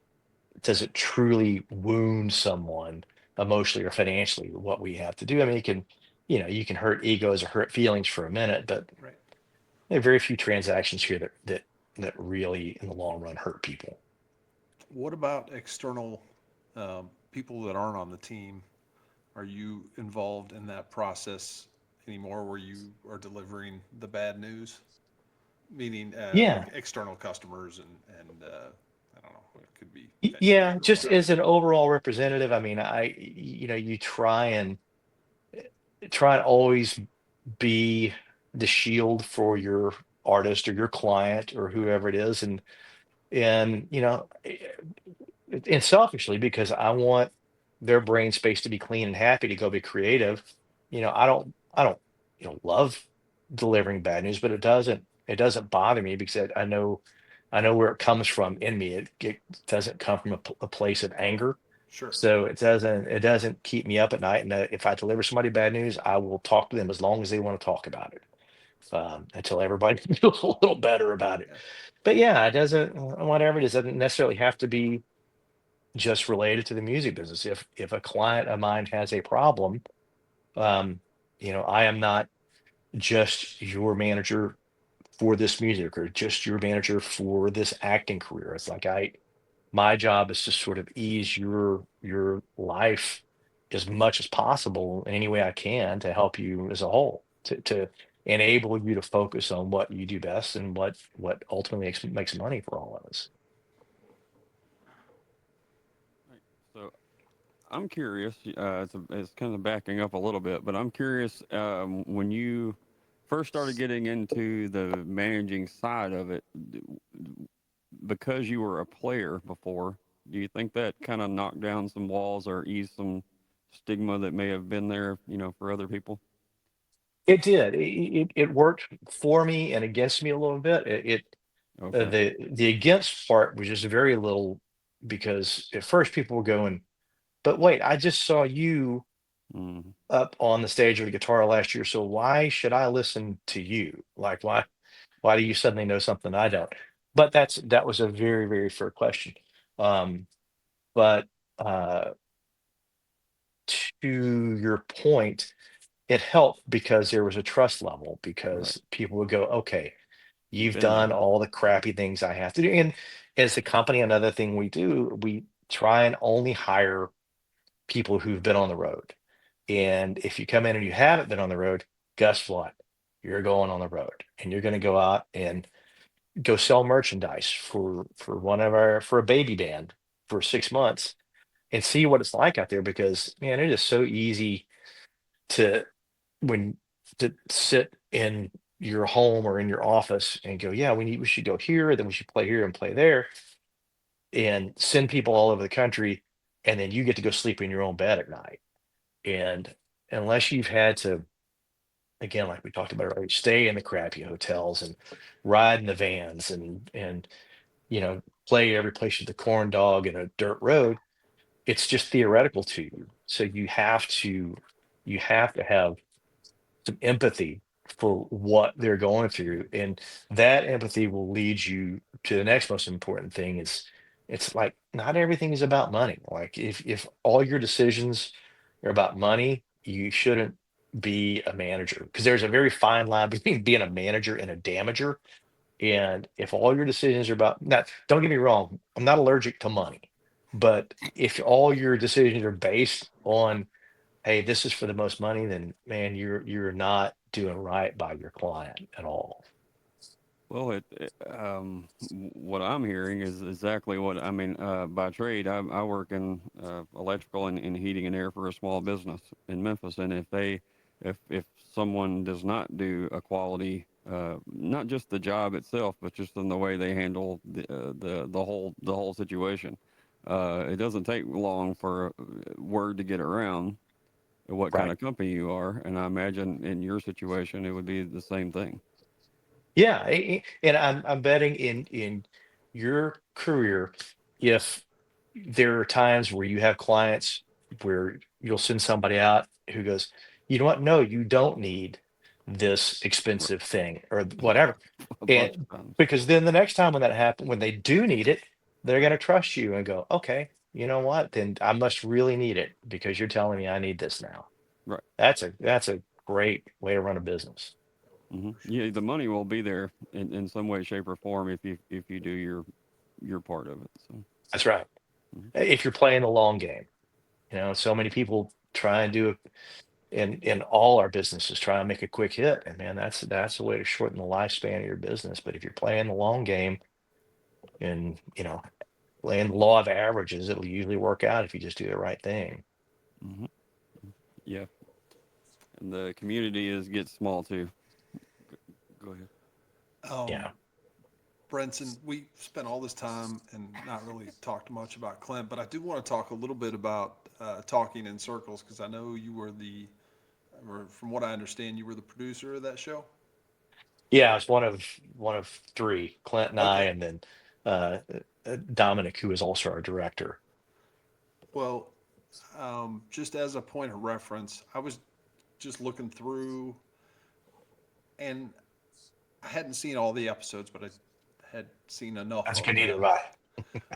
truly wound someone emotionally or financially what we have to do. I mean, you can hurt egos or hurt feelings for a minute, but Right. there are very few transactions here that really in the long run hurt people. What about external people that aren't on the team? Are you involved in that process anymore where you are delivering the bad news? Meaning Yeah. external customers and I don't know, it could be pet Yeah, food or just whatever. as an overall representative, I mean, you try and always be the shield for your artist or your client or whoever it is, and and selfishly, because I want their brain space to be clean and happy to go be creative. I don't love delivering bad news, but it doesn't bother me because I know where it comes from in me. It doesn't come from a place of anger, Sure. so it doesn't keep me up at night. And if I deliver somebody bad news, I will talk to them as long as they want to talk about it, until everybody feels a little better about it. Yeah. But yeah, it doesn't, whatever it is, doesn't necessarily have to be just related to the music business. If a client of mine has a problem, um, I am not just your manager for this music or just your manager for this acting career. It's like my job is to sort of ease your life as much as possible in any way I can to help you as a whole, to enable you to focus on what you do best and what ultimately makes money for all of us. Right. So I'm curious. It's kind of backing up a little bit, but I'm curious. When you first started getting into the managing side of it, because you were a player before, do you think that kind of knocked down some walls or eased some stigma that may have been there, for other people? It did. It worked for me and against me a little bit. Okay. The against part was just very little, because at first people were going, but wait, I just saw you Mm, up on the stage with a guitar last year, so why should I listen to you? Like, why do you suddenly know something I don't? But that was a very, very fair question. Um, but uh, to your point, it helped because there was a trust level, right. because people would go, okay, You've you've been done there. all the crappy things I have to do. And as a company, another thing we do, we try and only hire people who've been on the road. And if you come in and you haven't been on the road, guess what? You're going on the road and you're going to go out and go sell merchandise for a baby band for 6 months and see what it's like out there, because man, it is so easy to when to sit in your home or in your office and go, yeah, we should go here, then we should play here and play there, and send people all over the country, and then you get to go sleep in your own bed at night. And unless you've had to, again, like we talked about earlier, stay in the crappy hotels and ride in the vans and you know play every place with the corn dog and a dirt road, it's just theoretical to you. So you have to have some empathy for what they're going through, and that empathy will lead you to the next most important thing. Is It's like not everything is about money. Like if all your decisions are about money, you shouldn't be a manager, because there's a very fine line between being a manager and a damager. And if all your decisions are about, now don't get me wrong, I'm not allergic to money. But if all your decisions are based on, hey, this is for the most money, then man, you're not doing right by your client at all. Well, what I'm hearing is exactly what I mean. By trade, I work in electrical and heating and air for a small business in Memphis, and if someone does not do a quality, not just the job itself, but just in the way they handle the whole situation, it doesn't take long for word to get around what kind Right. of company you are, and I imagine in your situation it would be the same thing. Yeah, and I'm betting in your career, if there are times where you have clients where you'll send somebody out who goes, you know what? No, you don't need this expensive thing or whatever. A bunch And of times. because then the next time when that happens, when they do need it, they're going to trust you and go, okay, you know what? Then I must really need it because you're telling me I need this now. Right. That's a great way to run a business. Yeah, the money will be there in some way, shape, or form if you do your part of it. So, That's right. mhm. If you're playing the long game. So many people try and do it in all our businesses, try and make a quick hit. And man, that's a way to shorten the lifespan of your business. But if you're playing the long game and playing the law of averages, it'll usually work out if you just do the right thing. Mhm. Yeah, and the community gets small too. Go ahead. Yeah. Um, Brinson, we spent all this time and not really talked much about Clint, but I do want to talk a little bit about talking in circles because I know you were or from what I understand, you were the producer of that show. Yeah, it's one of three, Clint and I, Okay. and then uh, Dominic, who is also our director. Well, just as a point of reference, I was just looking through, and I hadn't seen all the episodes, but I had seen enough That's of good, either them. way.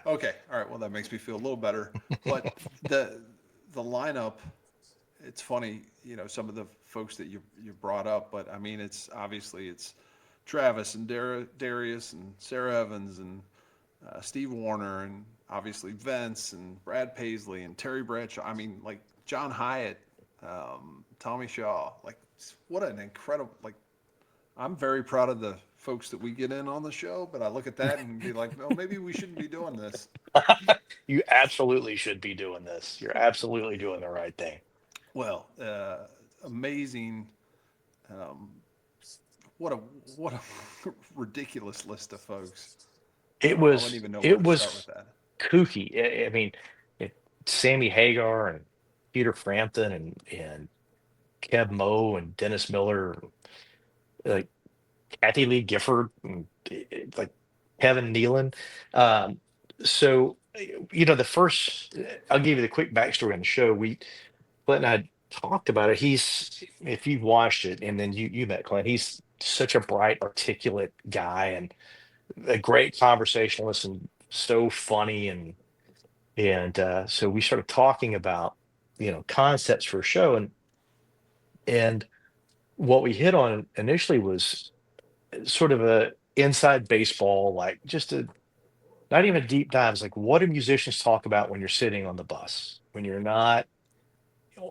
Okay, all right. Well, that makes me feel a little better. But the the lineup, it's funny, some of the folks that you brought up, but I mean, it's Travis and Darius and Sarah Evans and Steve Warner and obviously Vince and Brad Paisley and Terry Bradshaw. I mean, like John Hyatt, Tommy Shaw. Like, what an incredible, like, I'm very proud of the folks that we get in on the show, but I look at that and be like, no, maybe we shouldn't be doing this. You absolutely should be doing this. You're absolutely doing the right thing. Well, amazing. Um, what a what a ridiculous list of folks. It I wouldn't was even know where it to start with was that. kooky. I mean, it, Sammy Hagar and Peter Frampton and Kev Moe and Dennis Miller, like Kathy Lee Gifford, and like Kevin Nealon. Um, so the first, I'll give you the quick backstory on the show. Clint and I talked about it. If you've watched it, and then you met Clint, he's such a bright, articulate guy and a great conversationalist and so funny and so we started talking about concepts for a show and what we hit on initially was sort of a inside baseball, like just a not even a deep dives, like what do musicians talk about when you're sitting on the bus, when you're not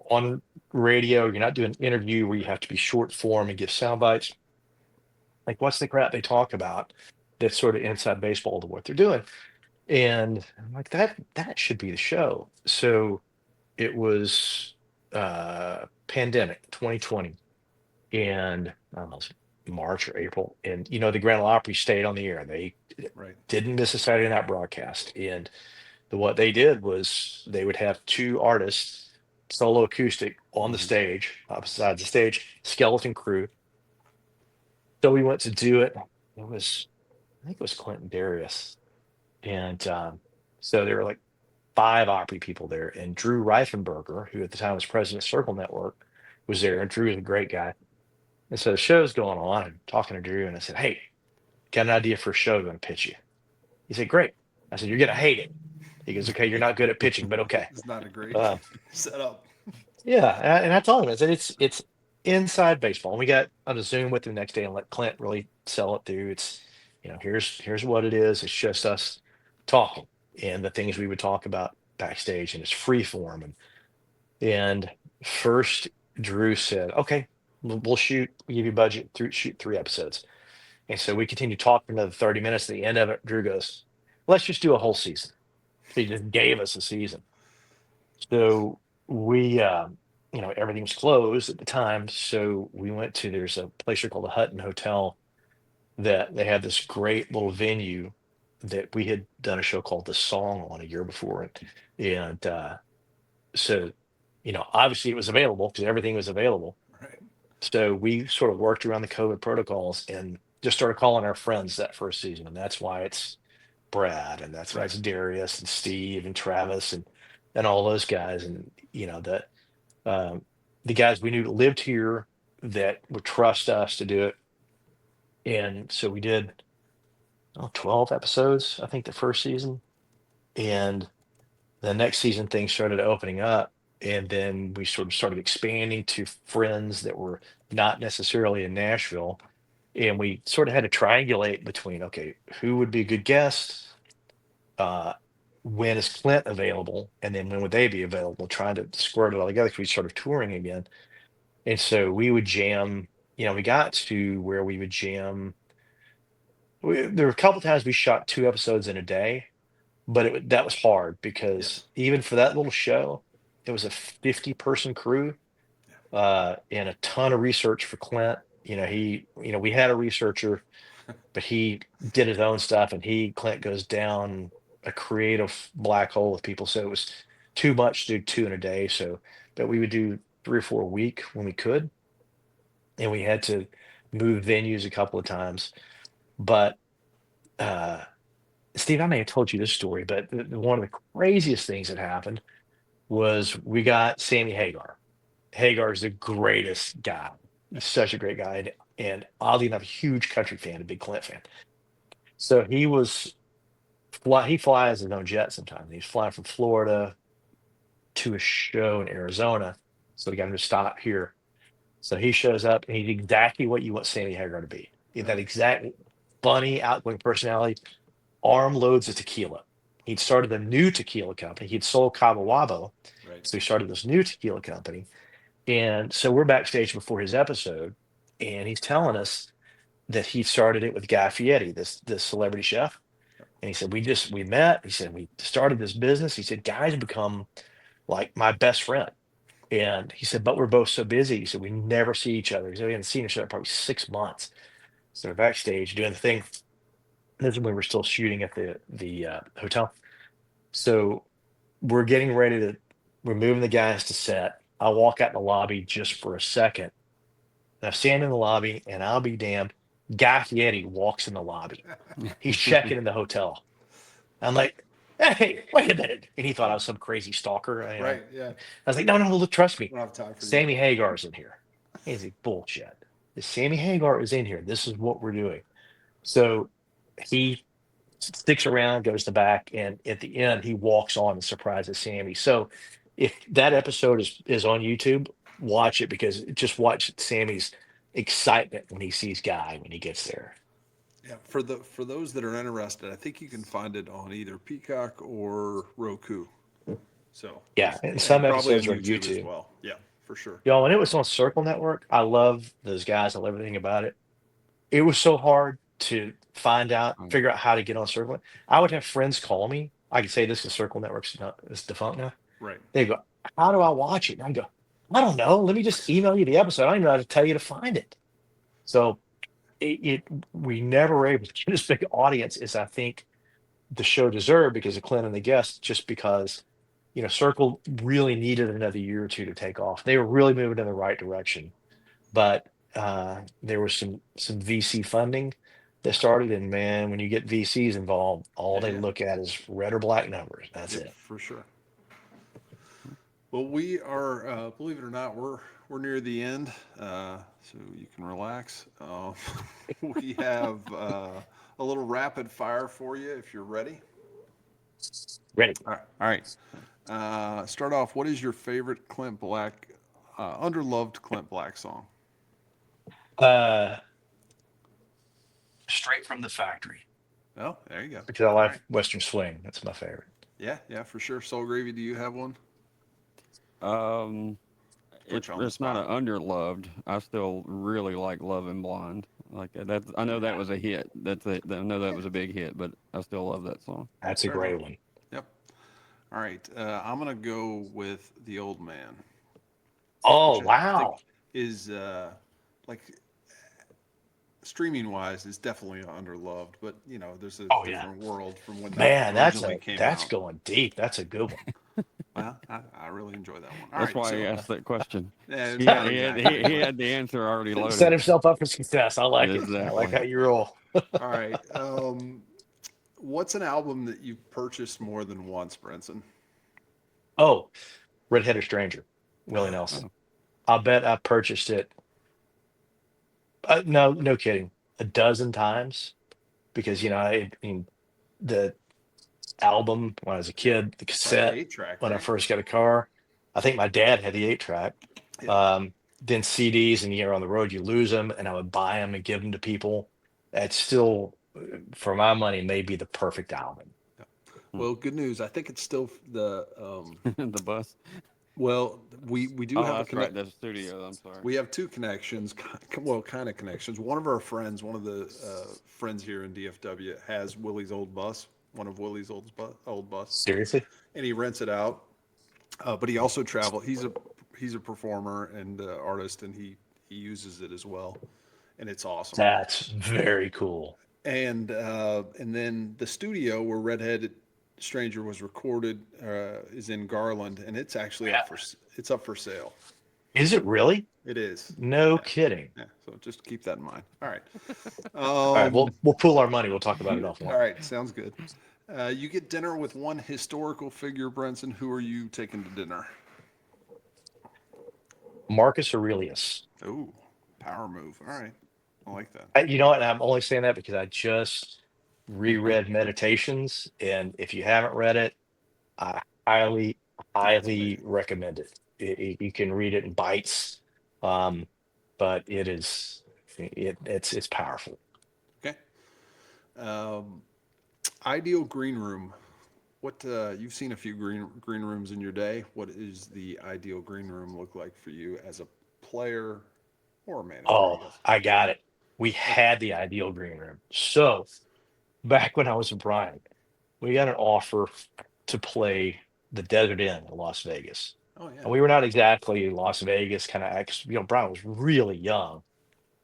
on radio, you're not doing an interview where you have to be short form and give sound bites. Like what's the crap they talk about that's sort of inside baseball to what they're doing. And I'm like, that should be the show. So it was pandemic 2020, and I don't know, it was March or April. And the Grand Ole Opry stayed on the air. They Right. didn't miss a Saturday night broadcast. And what they did was they would have two artists, solo acoustic, on the Hmm. stage, beside the stage, skeleton crew. So we went to do it. I think it was Clinton Darius. And so there were like five Opry people there, and Drew Reifenberger, who at the time was president of Circle Network, was there. And Drew is a great guy. And so the show's going on, and talking to Drew, and I said, "Hey, got an idea for a show I'm going to pitch you." He said, "Great." I said, "You're going to hate it." He goes, "Okay, you're not good at pitching, but okay." It's not a great Uh, setup. yeah, and I told him, I said, "It's inside baseball." And we got on a Zoom with him the next day and let Clint really sell it through. It's here's what it is. It's just us talking. and the things we would talk about backstage, and it's free form. And first Drew said, okay, we'll shoot, we give you budget, shoot 3 episodes. And so we continued talking another 30 minutes. At the end of it, Drew goes, let's just do a whole season. He just gave us a season. So we, everything was closed at the time. So we went to, there's a place here called the Hutton Hotel that they had this great little venue that we had done a show called The Song on a year before it. And so, obviously it was available because everything was available. Right. So we sort of worked around the COVID protocols and just started calling our friends that first season. And that's why it's Brad, and that's why it's Darius and Steve and Travis and all those guys. And, that the guys we knew that lived here that would trust us to do it. And so we did 12 episodes, I think, the first season. And the next season, things started opening up. And then we sort of started expanding to friends that were not necessarily in Nashville. And we sort of had to triangulate between, okay, who would be a good guest? When is Clint available? And then when would they be available? Trying to squirt it all together because we started touring again. And so we would jam, we got to where we would jam. There were a couple times we shot 2 episodes in a day, but that was hard because even for that little show, it was a 50-person crew and a ton of research for Clint. We had a researcher, but he did his own stuff, and Clint goes down a creative black hole with people. So it was too much to do 2 in a day. So, but we would do 3 or 4 a week when we could, and we had to move venues a couple of times. But Steve, I may have told you this story, but one of the craziest things that happened was we got Sammy Hagar. Hagar is the greatest guy. He's such a great guy. And oddly enough, a huge country fan, a big Clint fan. So he flies his own jet sometimes. He's flying from Florida to a show in Arizona. So we got him to stop here. So he shows up, and he's exactly what you want Sammy Hagar to be. That exact funny, outgoing personality, armloads of tequila. He'd started a new tequila company. He'd sold Cabo Wabo. Right. So he started this new tequila company. And so we're backstage before his episode, and he's telling us that he started it with Guy Fieri, this celebrity chef. And he said, we met. He said, we started this business. He said, Guy's become like my best friend. And he said, but we're both so busy. He said, we never see each other. He said, we haven't seen each other probably 6 months. So we're backstage doing the thing. This is when we're still shooting at the hotel. So we're getting ready we're moving the guys to set. I walk out in the lobby just for a second. And I'm standing in the lobby, and I'll be damned, Guy Fieri walks in the lobby. He's checking in the hotel. I'm like, hey, wait a minute. And he thought I was some crazy stalker. Right. Yeah. I was like, no, look, trust me. I don't have time for Sammy Hagar's in here. He's like, bullshit. Sammy Hagar is in here. This is what we're doing. So he sticks around, goes to the back, and at the end, he walks on and surprises Sammy. So if that episode is on YouTube, watch it, because just watch Sammy's excitement when he sees Guy when he gets there. Yeah, for those that are interested, I think you can find it on either Peacock or Roku. So yeah, and some probably episodes are on as YouTube. well. Yeah, for sure. Y'all, when it was on Circle Network, I love those guys. I love everything about it. It was so hard to figure out how to get on Circle. I would have friends call me. I could say this is Circle Network's it's defunct now. Right. They go, how do I watch it? And I go, I don't know. Let me just email you the episode. I don't even know how to tell you to find it. So we never were able to get as big an audience as I think the show deserved because of Clint and the guests, just because, Circle really needed another year or two to take off. They were really moving in the right direction, but there was some VC funding that started, and man, when you get VCs involved, all they look at is red or black numbers. That's it. For sure. Well, we are, believe it or not, we're near the end, so you can relax. We have a little rapid fire for you if you're ready. Ready. All right. Start off. What is your favorite Clint Black, underloved Clint Black song? Straight from the factory. Oh, there you go. because I All like right. Western Swing. That's my favorite. Yeah, for sure. Soul Gravy, do you have one? Um, Put you on the it's not spot. an underloved. I still really like Love and Blind. Like that. I know that was a hit. I know that was a big hit, but I still love that song. That's a Fair enough. great one. Yep. All right. I'm gonna go with The Old Man, Oh which I think wow! is like streaming wise is definitely underloved, but there's a Oh yeah, different world from when that man, originally came that's out. going deep. That's a good one. Well, I really enjoy that one. All That's right, why he so asked that question. yeah, it's not He had exactly, he but had the answer already Set loaded. himself up for success. I like it. I like Exactly. how you roll. all right. What's an album that you've purchased more than once, Brinson? Oh, Redheaded Stranger, Willie Ah, Nelson. Oh, I bet I purchased it. No, no kidding. A dozen times because I mean the album when I was a kid, the by the cassette 8-track, when I right? first got a car. I think my dad had the 8-track. Yeah. Then CDs, and you're on the road, you lose them, and I would buy them and give them to people. That's still, for my money, may be the perfect album. Yeah. hmm. Well, good news. I think it's still the The bus. well, we do Oh, have a that's right. connect. That's studio. I'm sorry. We have two connections. Well, kind of connections. One of our friends, one of the friends here in DFW, has Willie's old bus, one of Willie's old bus, Seriously? and he rents it out. But he also travel. He's a performer and artist, and he uses it as well, and it's awesome. That's very cool. And then the studio where Redheaded Stranger was recorded is in Garland, and it's actually Yeah. it's up for sale. Is it really? It is. No Yeah. kidding. Yeah. So just keep that in mind. All right. All right, Um, we'll pool our money. We'll talk about it all offline. right. Sounds good. You get dinner with one historical figure, Brenson. Who are you taking to dinner? Marcus Aurelius. Oh, power move. All right. I like that. You know what? I'm only saying that because I just reread Meditations, and if you haven't read it, I highly, Yeah, it's highly amazing. recommend it. You can read it in bites, um, but it's powerful. Okay. Um, ideal green room. What you've seen a few green rooms in your day. What is the ideal green room look like for you as a player or a manager? I Oh, guess. I got it. We Okay. had the ideal green room. So back when I was in Bryan, we got an offer to play the Desert Inn in Las Vegas. Oh yeah. And we were not exactly Las Vegas kind of, Bryan was really young.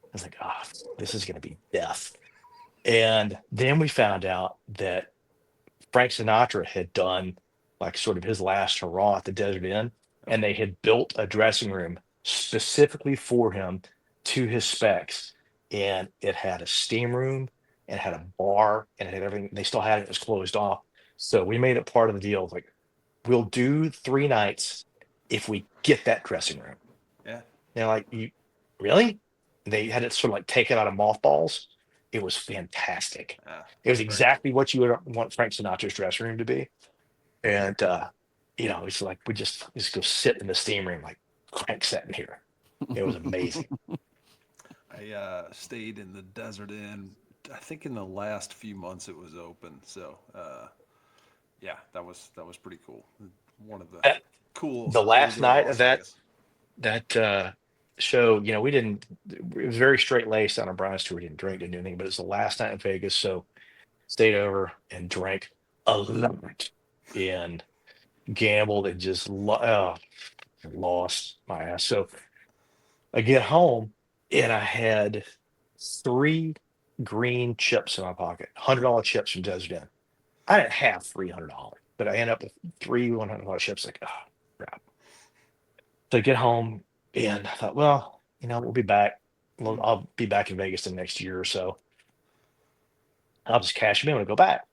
I was like, this is going to be death. And then we found out that Frank Sinatra had done like sort of his last hurrah at the Desert Inn, Oh and they had built a dressing room specifically for him to his specs. And it had a steam room and it had a bar and it had everything. They still had it, it was closed off. So we made it part of the deal. Like, we'll do 3 nights if we get that dressing room. yeah. They're like, you really? They had it sort of like taken out of mothballs. It was fantastic. Ah, It was very cool. exactly what you would want Frank Sinatra's dressing room to be. And it's like we just go sit in the steam room like Frank sat in here. It was amazing. I stayed in the Desert Inn. I think in the last few months it was open. So yeah, that was pretty cool. One of the Uh, cool The last older night of Las Vegas. that show, we didn't. It was very straight laced on a Brian's tour. We didn't drink, didn't do anything. But it's the last night in Vegas, so stayed over and drank a lot and gambled and just lost my ass. So I get home and I had 3 green chips in my pocket, $100 chips from Desert Inn. I didn't have $300, but I ended up with 3 $100 chips. Like, oh, crap. So I get home and I thought, well, we'll be back. Well, I'll be back in Vegas the next year or so. I'll just cash them in when I go back.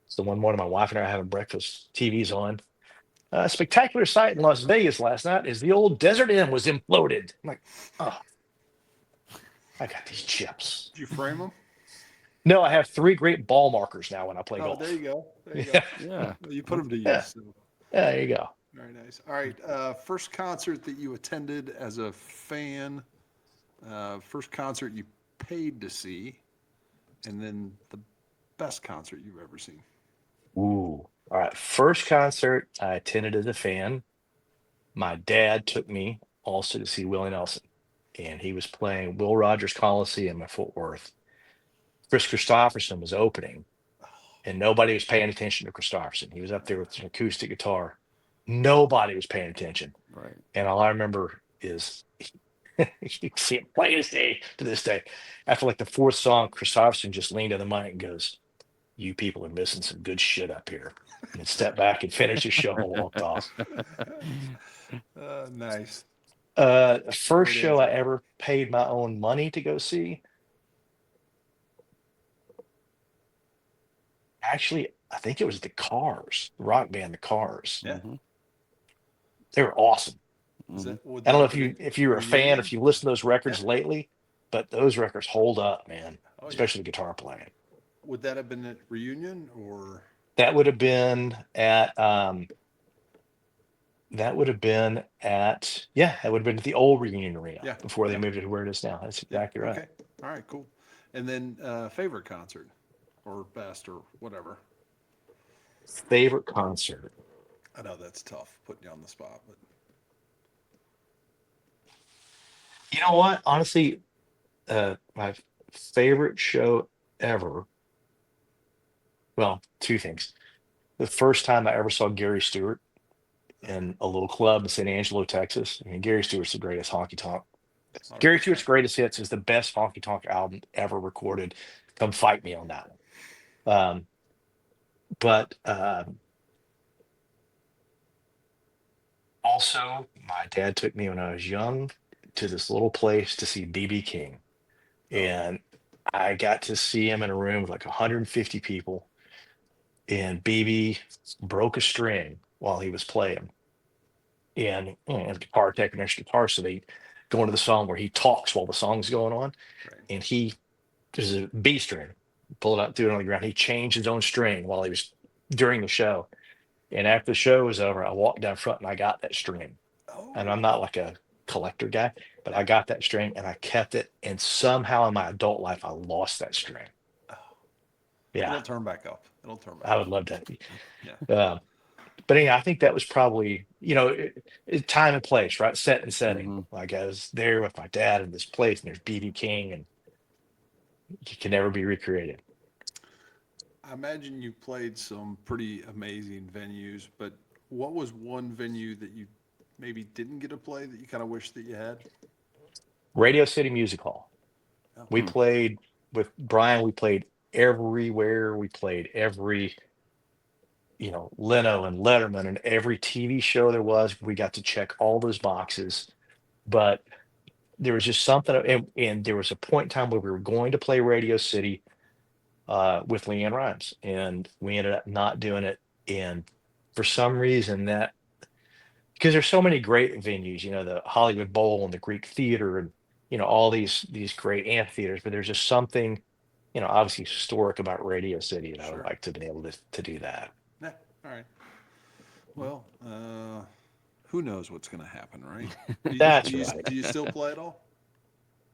So one morning, my wife and I are having breakfast. TV's on. A spectacular sight in Las Vegas last night is the old Desert Inn was imploded. I'm like, oh, I got these chips. Did you frame them? No, I have 3 great ball markers now when I play Oh, there golf. you go. There you go. Yeah, Yeah. You put them That's to cool. use. yeah, So. there you go. Very nice. All right. First concert that you attended as a fan. First concert you paid to see, and then the best concert you've ever seen? Ooh. All right. First concert I attended as a fan. My dad took me also to see Willie Nelson, and he was playing Will Rogers Coliseum in Fort Worth. Chris Christopherson was opening, and nobody was paying attention to Christopherson. He was up there with an acoustic guitar. Nobody was paying attention. Right. And all I remember is you see it plain as day to this day. After like the fourth song, Christopherson just leaned to the mic and goes, "You people are missing some good shit up here." And then stepped back and finished his show and walked off. Nice. First Great show I answer. ever paid my own money to go see. Actually, I think it was the Cars, the rock band, the Cars. Yeah. Mhm. They were awesome. Is Mhm. that, would I don't that know have been if you were a fan, Reunion? if you listen to those records Yeah. lately, but those records hold up, man. Oh, yeah. Especially the guitar playing. Would that have been at Reunion or? That would have been at that would have been at yeah, that would have been at the old Reunion Arena Yeah. before they Yeah. moved it to where it is now. That's Yeah. exactly right. Okay. All right. Cool. And then favorite concert or best or whatever. Favorite concert. I know that's tough putting you on the spot, but You know what? Honestly, my favorite show ever. Well, two things. The first time I ever saw Gary Stewart in a little club in San Angelo, Texas. I mean, Gary Stewart's the greatest honky tonk. Gary Stewart's 100%. greatest hits is the best honky tonk album ever recorded. Come fight me on that one. But also, my dad took me when I was young to this little place to see BB King, and I got to see him in a room with like 150 people, and BB broke a string while he was playing, and the guitar tech and extra guitar, so they go into the song where he talks while the song's going on, Right. and there's a B string, pull it out, threw it on the ground. He changed his own string while he was during the show. And after the show was over, I walked down front and I got that string. And I'm Oh, not like a collector guy, but I got that string and I kept it. And somehow in my adult life, I lost that string. Yeah, it'll turn back up. It'll turn back I would up. love that. Yeah. But yeah, I think that was probably, time and place, right? Set and setting. Mhm. Like I was there with my dad in this place and there's BB King and it can never be recreated. I imagine you played some pretty amazing venues, but what was one venue that you maybe didn't get to play that you kind of wish that you had? Radio City Music Hall. We Hmm. played with Brian, we played everywhere. We played every, Leno and Letterman and every TV show there was. We got to check all those boxes. But there was just something, and there was a point in time where we were going to play Radio City with Leanne Rhymes, and we ended up not doing it. And for some reason, that because there's so many great venues, the Hollywood Bowl and the Greek Theater, and all these great amphitheaters, but there's just something, obviously historic about Radio City, and I would Sure. like to be able to do that. Yeah. All right. Well, who knows what's going to happen, right? That's right. Do you still play at all?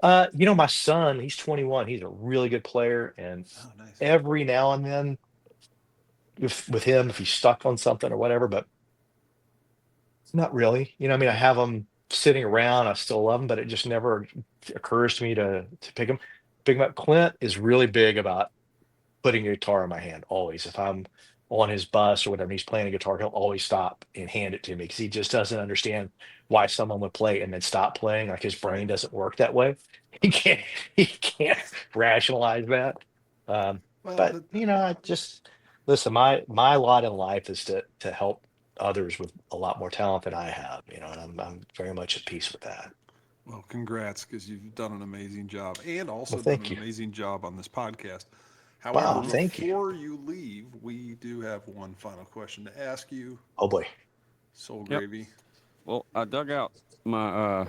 My son, he's 21. He's a really good player, and Oh, nice. every now and then, with him, if he's stuck on something or whatever, but not really. I mean, I have him sitting around. I still love him, but it just never occurs to me to pick him up. Clint is really big about putting a guitar in my hand always. If I'm on his bus or whatever, and he's playing a guitar, he'll always stop and hand it to me because he just doesn't understand why someone would play and then stop playing. Like his brain doesn't work that way. He can't rationalize that. Well, But I just listen. My lot in life is to help others with a lot more talent than I have. And I'm very much at peace with that. well, congrats because you've done an amazing job and also Well, done thank an you. amazing job on this podcast. However, Wow, thank you. before you leave, we do have one final question to ask you. Oh boy. Soul Yep. Gravy. Well, I dug out my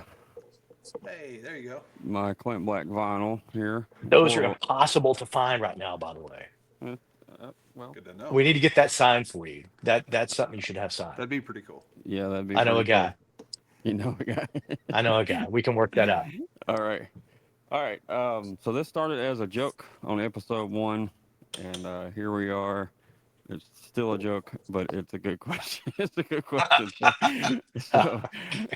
Hey, there you go. my Clint Black vinyl here. Those are For, impossible to find right now, by the way. well, Good to know. We need to get that signed for you. That's something you should have signed. That'd be pretty cool. yeah, that'd be. I know a pretty cool. guy. You know a guy. I know a guy. We can work that out. All right. So this started as a joke on episode 1. And here we are. It's still a joke, but it's a good question. It's a good question. So,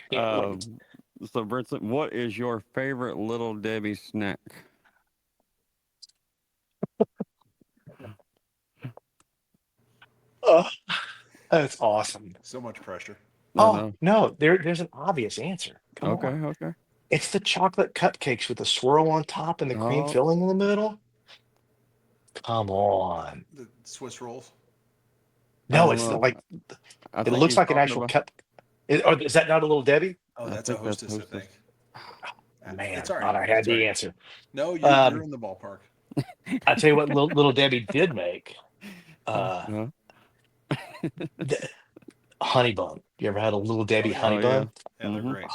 Can't wait. um, so Brinson, what is your favorite Little Debbie snack? Oh, that's awesome. So much pressure. I Oh know. no, there's an obvious answer. Come Okay, on. okay. It's the chocolate cupcakes with the swirl on top and the cream Oh, filling in the middle. Come on. The Swiss rolls. I No, don't it's know. like I it think looks he's like an talking actual about. cup. Or is that not a little Debbie? Oh, I that's a think that's Hostess, I Hostess. think. It's Man, all right. thought I had It's all the right. answer. No, you're Um, in the ballpark. I tell you what, little Debbie did make uh, Uh, the honey bun. You ever had a little Oh Debbie yeah, honey oh yeah. bun? yeah, they're Mm-hmm. great.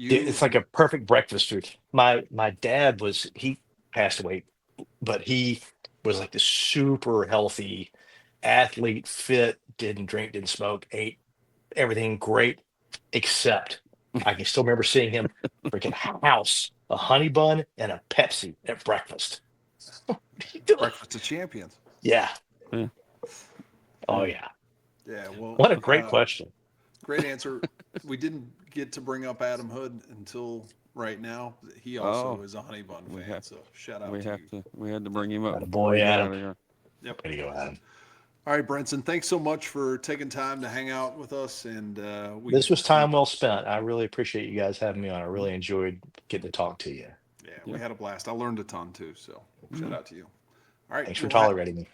It's You like a perfect breakfast food. My dad was he passed away, but he was like this super healthy athlete, fit, didn't drink, didn't smoke, ate everything great, except I can still remember seeing him freaking house a honey bun and a Pepsi at breakfast. What are you doing? breakfast of champions. Yeah. Yeah, Oh yeah. yeah. Yeah, well, What a great question. great answer. We didn't get to bring up Adam Hood until right now. He also Oh, is a honey bun we fan, have so shout out we to have you. to we had to Yep. bring him up Got a before boy, we get Adam. out of here. Yep. Way to go, Adam. All right, Brinson, thanks so much for taking time to hang out with us, and This was we time well spent. I really appreciate you guys having me on. I Mm, really enjoyed getting to talk to you. yeah, we yeah, had a blast. I learned a ton too, so shout yeah. out to you. All right, Thanks for we'll have tolerating me.